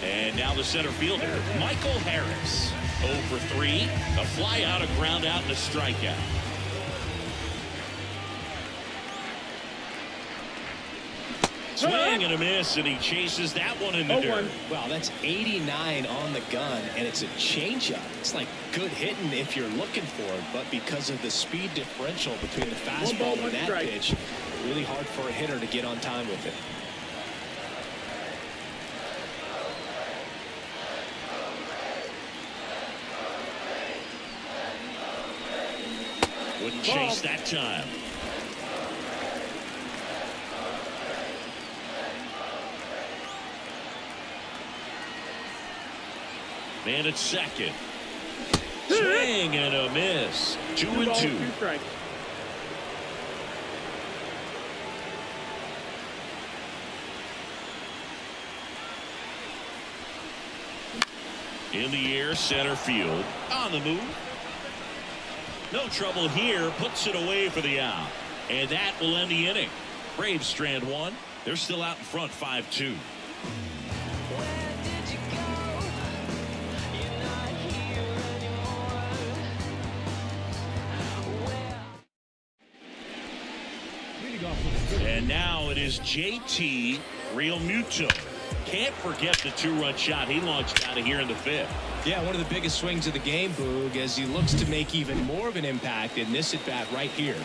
And now the center fielder, Michael Harris. 0 for 3. A fly out, a ground out, and a strikeout. Swing and a miss, and he chases that one in the 0-1. dirt. Wow, that's 89 on the gun, and it's a changeup. It's like good hitting if you're looking for it, but because of the speed differential between the 1 ball, fastball 1 and that strike. pitch, really hard for a hitter to get on time with it. Wouldn't chase that time. Man at second. Swing and a miss. 2 2 and balls, 2. 2 strikes. In the air, center field. On the move. No trouble here. Puts it away for the out. And that will end the inning. Braves strand one. They're still out in front 5-2. And now it is JT Realmuto. Can't forget the two-run shot he launched out of here in the fifth. Yeah, one of the biggest swings of the game, Boog, as he looks to make even more of an impact in this at-bat right here.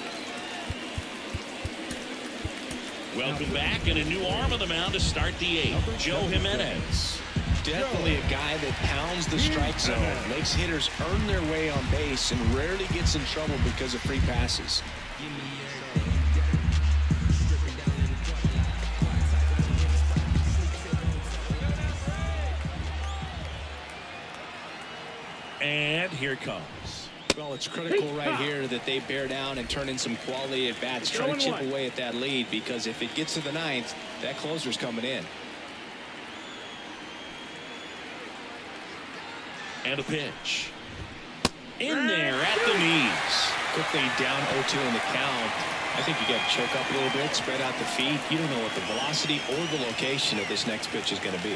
Welcome back, and a new arm on the mound to start the eighth. Joe Jimenez. Definitely a guy that pounds the strike zone, makes hitters earn their way on base, and rarely gets in trouble because of free passes. And here it comes. Well, it's critical right here that they bear down and turn in some quality at bats, try to chip away at that lead, because if it gets to the ninth, that closer's coming in. And a pitch. In there at the knees. Quickly down 0-2 in the count. I think you got to choke up a little bit, spread out the feet. You don't know what the velocity or the location of this next pitch is going to be.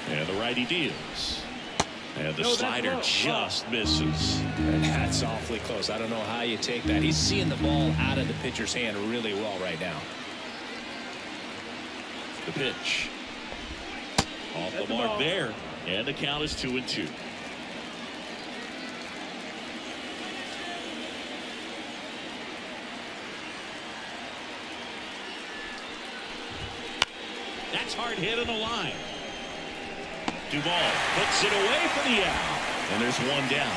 And the righty deals. And the slider just misses. And that's awfully close. I don't know how you take that. He's seeing the ball out of the pitcher's hand really well right now. The pitch. Off the mark there. And the count is 2-2. That's hard hit on the line. Duvall puts it away for the out. And there's one down.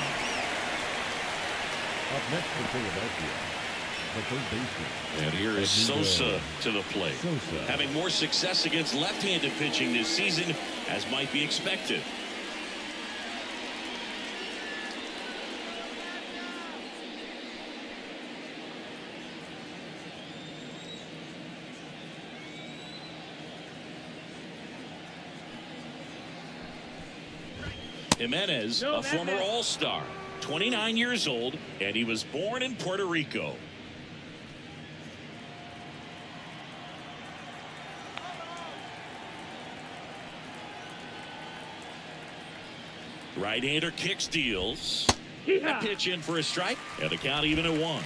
Up next for Philadelphia, the third baseman. And here is Sosa to the plate. Having more success against left-handed pitching this season, as might be expected. Jimenez, a former All-Star, 29 years old, and he was born in Puerto Rico. Right-hander kicks, deals. A pitch in for a strike, and the count even at 1.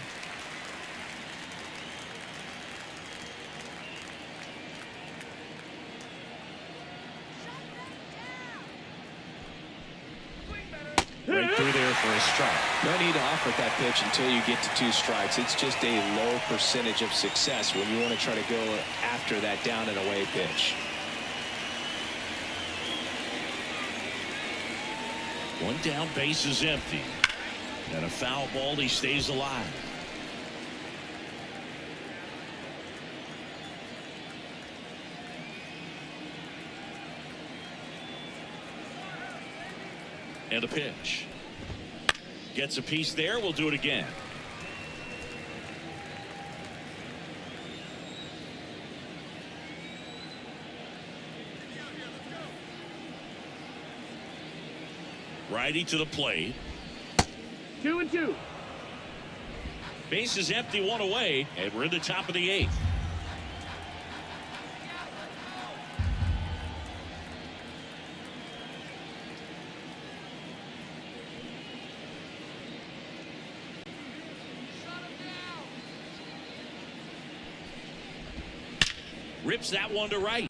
Right through there for a strike. No need to offer that pitch until you get to 2 strikes. It's just a low percentage of success when you want to try to go after that down and away pitch. One down, base is empty. And a foul ball, he stays alive. And a pitch. Gets a piece there. We'll do it again. Righty to the plate. 2-2. Base is empty, one away, and we're in the top of the 8th. Rips that one to right.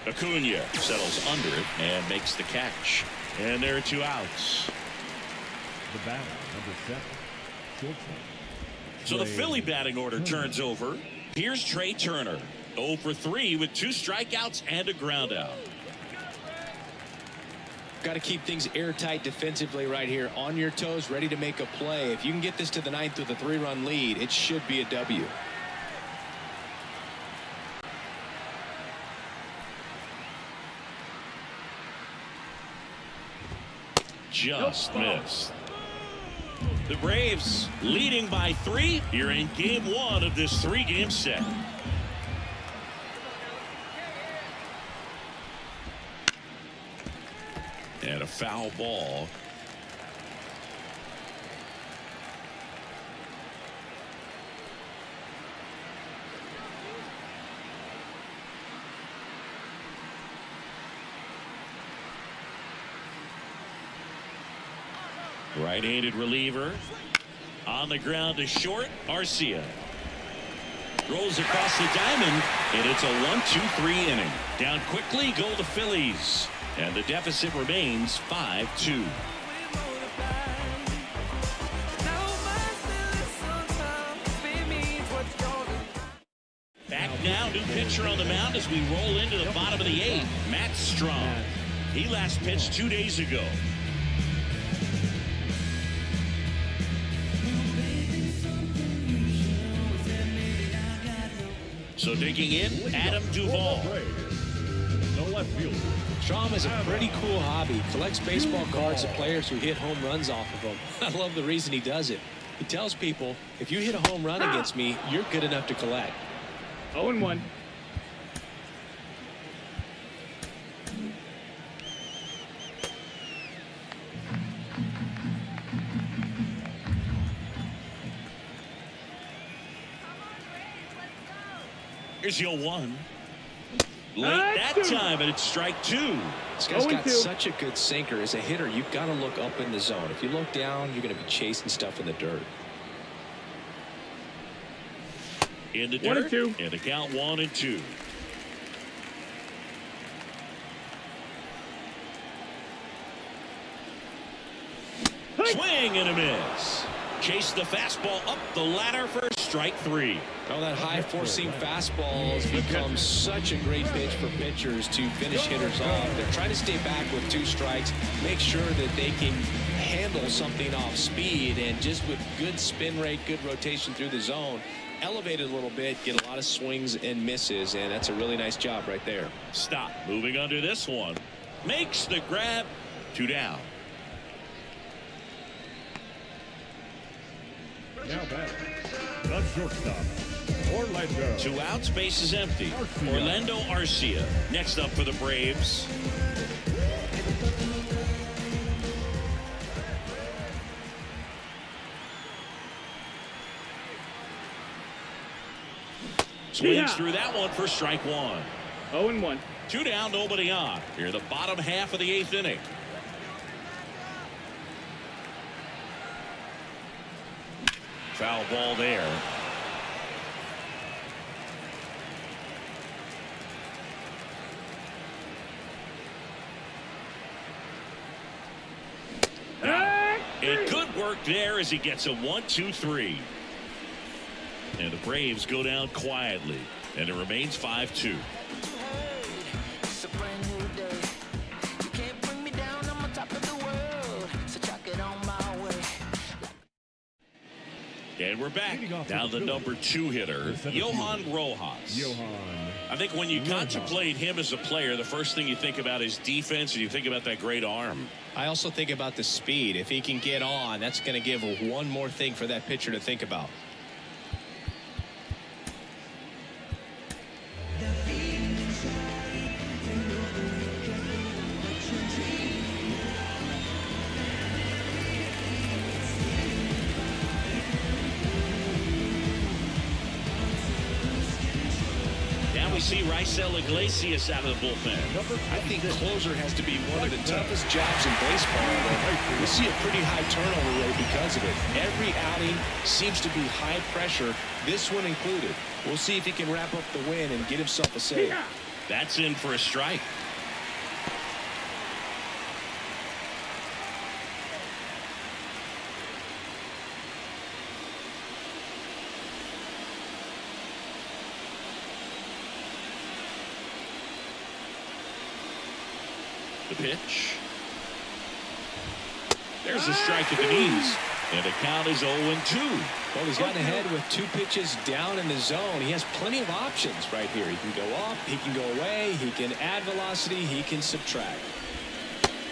Acuna settles under it and makes the catch. And there are 2 outs. The batter, number 7, shortstop. So the Philly batting order turns over. Here's Trey Turner, 0 for 3 with 2 strikeouts and a ground out. Got to keep things airtight defensively right here, on your toes, ready to make a play. If you can get this to the 9th with a 3-run lead, it should be a W. Just missed. The Braves leading by 3 here in game 1 of this 3-game set. a foul ball. Right-handed reliever on the ground to short. Arcia rolls across the diamond, and it's a 1-2-3 inning. Down quickly go the Phillies, and the deficit remains 5-2. Back now, new pitcher on the mound as we roll into the bottom of the 8th. Matt Strong. He last pitched 2 days ago. So digging in, Adam Duvall. The left fielder. Strom has a pretty cool hobby. Collects baseball cards of players who hit home runs off of them. I love the reason he does it. He tells people, if you hit a home run against me, you're good enough to collect. 0-1. Here's your 1. Late that time, and it's strike 2. This guy's got such a good sinker. As a hitter, you've got to look up in the zone. If you look down, you're going to be chasing stuff in the dirt. In the dirt, and the count 1-2. Swing and a miss. Chase the fastball up the ladder for strike 3. Oh, that high four-seam fastball has become such a great pitch for pitchers to finish hitters off. They're trying to stay back with 2 strikes, make sure that they can handle something off speed, and just with good spin rate, good rotation through the zone, elevate it a little bit, get a lot of swings and misses, and that's a really nice job right there. Stop. Moving under this one. Makes the grab. 2 down. Now back. The shortstop. Orlando. 2 outs, base is empty. Orlando Arcia next up for the Braves. Swings through that one for strike 1. 0-1. 2 down, nobody on. Here, the bottom half of the 8th inning. Foul ball there. And good work there as he gets a 1-2-3. And the Braves go down quietly, and it remains 5-2. It's a brand new day. You can't bring me down, I'm on top of the world. So chuck it on my way. And we're back. Now the number 2 hitter, Johan Rojas. I think when you contemplate him as a player, the first thing you think about is defense, and you think about that great arm. I also think about the speed. If he can get on, that's going to give one more thing for that pitcher to think about. We see Raisel Iglesias out of the bullpen. I think closer has to be one of the toughest jobs in baseball. We see a pretty high turnover rate because of it. Every outing seems to be high pressure, this one included. We'll see if he can wrap up the win and get himself a save. That's in for a strike. The pitch. There's a strike at the knees. And the count is 0-2. Well, he's gotten ahead with 2 pitches down in the zone. He has plenty of options right here. He can go up, he can go away, he can add velocity, he can subtract.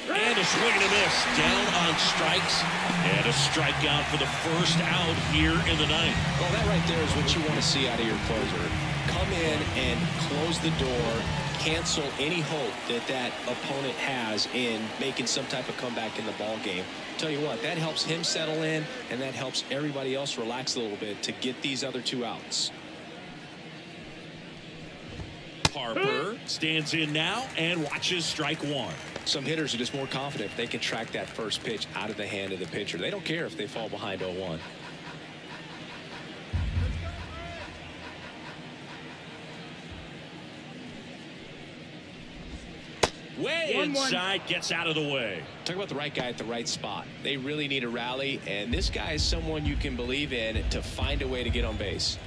And a swing and a miss. Down on strikes. And a strikeout for the first out here in the 9th. Well, that right there is what you want to see out of your closer. come in and close the door, cancel any hope that that opponent has in making some type of comeback in the ball game. Tell you what, that helps him settle in, and that helps everybody else relax a little bit to get these other 2 outs. Harper stands in now and watches strike 1. Some hitters are just more confident if they can track that first pitch out of the hand of the pitcher. They don't care if they fall behind 0-1. Way 1-1. inside, gets out of the way. Talk about the right guy at the right spot. They really need a rally, and this guy is someone you can believe in to find a way to get on base.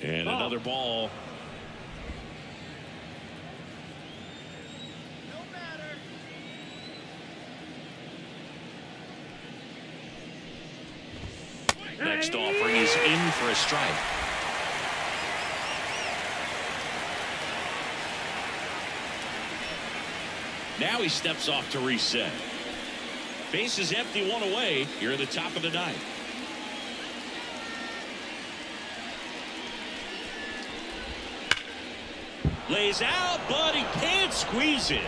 And another ball. Next offering is in for a strike. Now he steps off to reset. Base is empty, 1 away. You're in the top of the 9th. Lays out, but he can't squeeze it.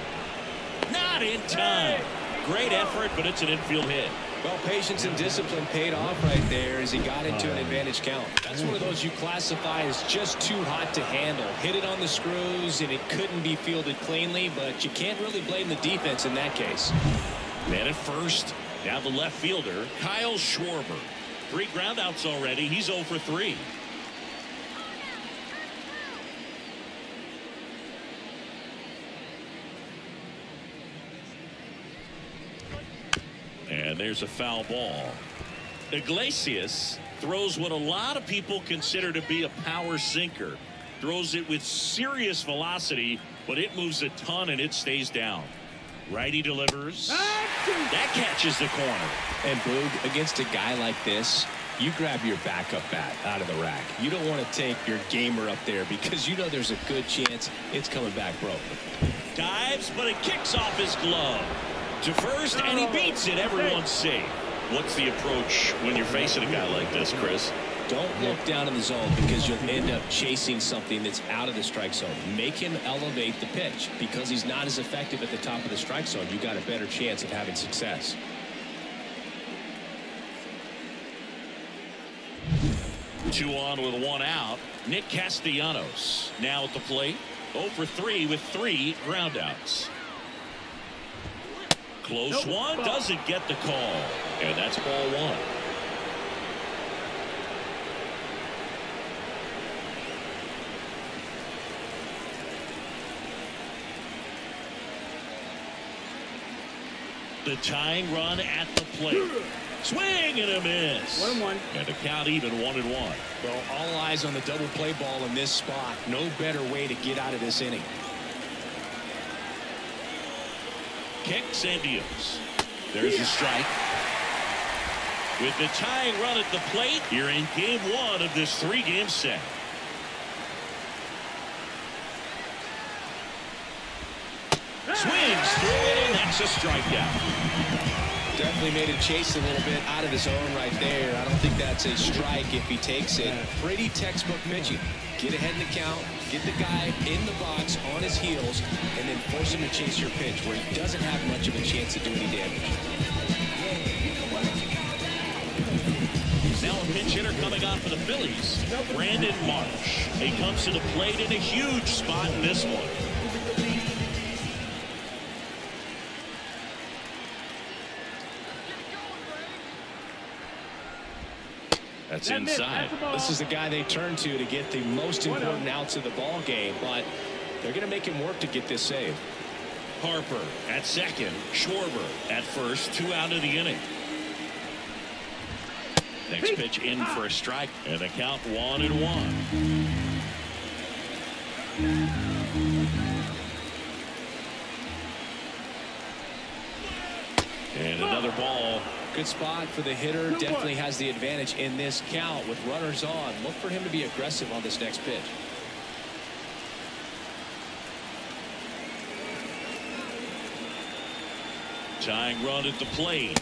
Not in time. Great effort, but it's an infield hit. Well, patience and discipline paid off right there as he got into an advantage count. That's one of those you classify as just too hot to handle. Hit it on the screws, and it couldn't be fielded cleanly, but you can't really blame the defense in that case. Man at first. Now the left fielder, Kyle Schwarber. 3 groundouts already. He's 0 for 3. And there's a foul ball. Iglesias throws what a lot of people consider to be a power sinker. Throws it with serious velocity, but it moves a ton and it stays down. Righty delivers. That catches the corner. And Boog, against a guy like this, you grab your backup bat out of the rack. You don't want to take your gamer up there because you know there's a good chance it's coming back broke. Dives, but it kicks off his glove. To first, and he beats it. Everyone's safe. What's the approach when you're facing a guy like this, Chris? Don't look down in the zone because you'll end up chasing something that's out of the strike zone. Make him elevate the pitch. Because he's not as effective at the top of the strike zone, you got a better chance of having success. Two on with 1 out. Nick Castellanos now at the plate. 0 for 3 with 3 groundouts. Close one, doesn't get the call. And that's ball 1. The tying run at the plate. Swing and a miss. 1-1. And the count even 1-1. Well, all eyes on the double play ball in this spot. No better way to get out of this inning. Kicks and deals. There's a strike. With the tying run at the plate, you're in game 1 of this 3-game set. Swings through it, and that's a strikeout. Definitely made him chase a little bit out of the zone right there. I don't think that's a strike if he takes it. Pretty textbook pitching. Get ahead in the count, get the guy in the box on his heels, and then force him to chase your pitch where he doesn't have much of a chance to do any damage. Now a pinch hitter coming on for the Phillies, Brandon Marsh. He comes to the plate in a huge spot in this one. That's inside. This is the guy they turn to get the most important outs of the ball game, but they're going to make him work to get this save. Harper at second, Schwarber at first, 2 out of the inning. Next pitch in for a strike, and the count 1-1. And another ball. Good spot for the hitter. Definitely has the advantage in this count with runners on. Look for him to be aggressive on this next pitch. Tying run at the plate.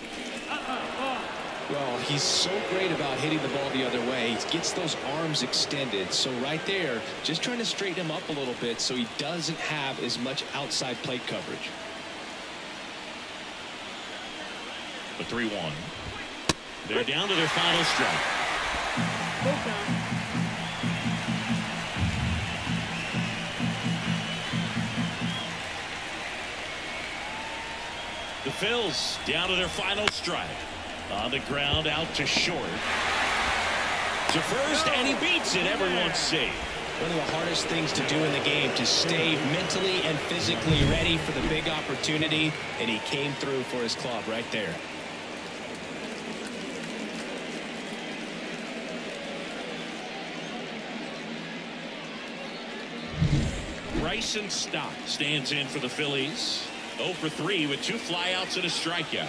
Well, he's so great about hitting the ball the other way. He gets those arms extended. So right there, just trying to straighten him up a little bit so he doesn't have as much outside plate coverage. The 3-1. They're down to their final strike. Both down. The Phils down to their final strike. On the ground, out to short. To first, and he beats it. Everyone's safe. One of the hardest things to do in the game, to stay mentally and physically ready for the big opportunity, and he came through for his club right there. Bryson Stott stands in for the Phillies. 0 for 3 with 2 flyouts and a strikeout.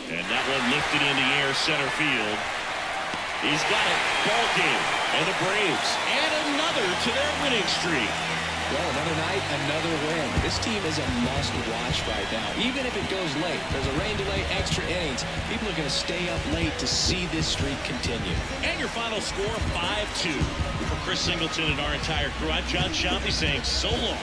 And that one lifted in the air, center field. He's got it. Ball game. And the Braves add another to their winning streak. Well, another night, another win. This team is a must-watch right now. Even if it goes late, there's a rain delay, extra innings. People are going to stay up late to see this streak continue. And your final score, 5-2. For Chris Singleton and our entire crew, I'm John Shanti saying so long.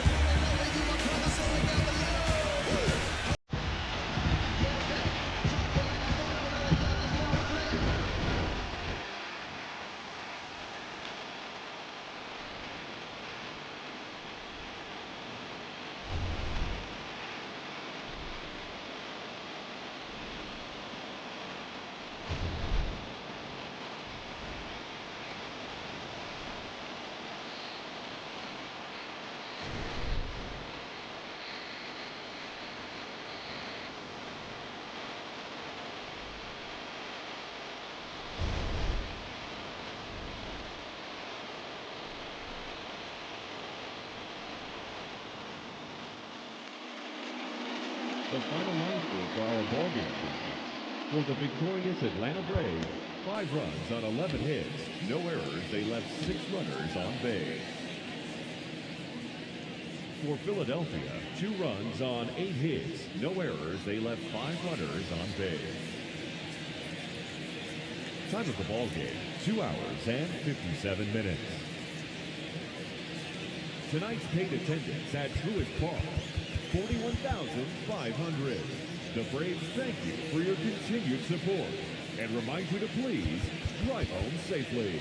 The final line score for our ballgame tonight. For the victorious Atlanta Braves, 5 runs on 11 hits, no errors. They left 6 runners on base. For Philadelphia, 2 runs on 8 hits, no errors. They left 5 runners on base. Time of the ballgame, 2 hours and 57 minutes. Tonight's paid attendance at Truist Park, 41,500. The Braves thank you for your continued support and remind you to please drive home safely.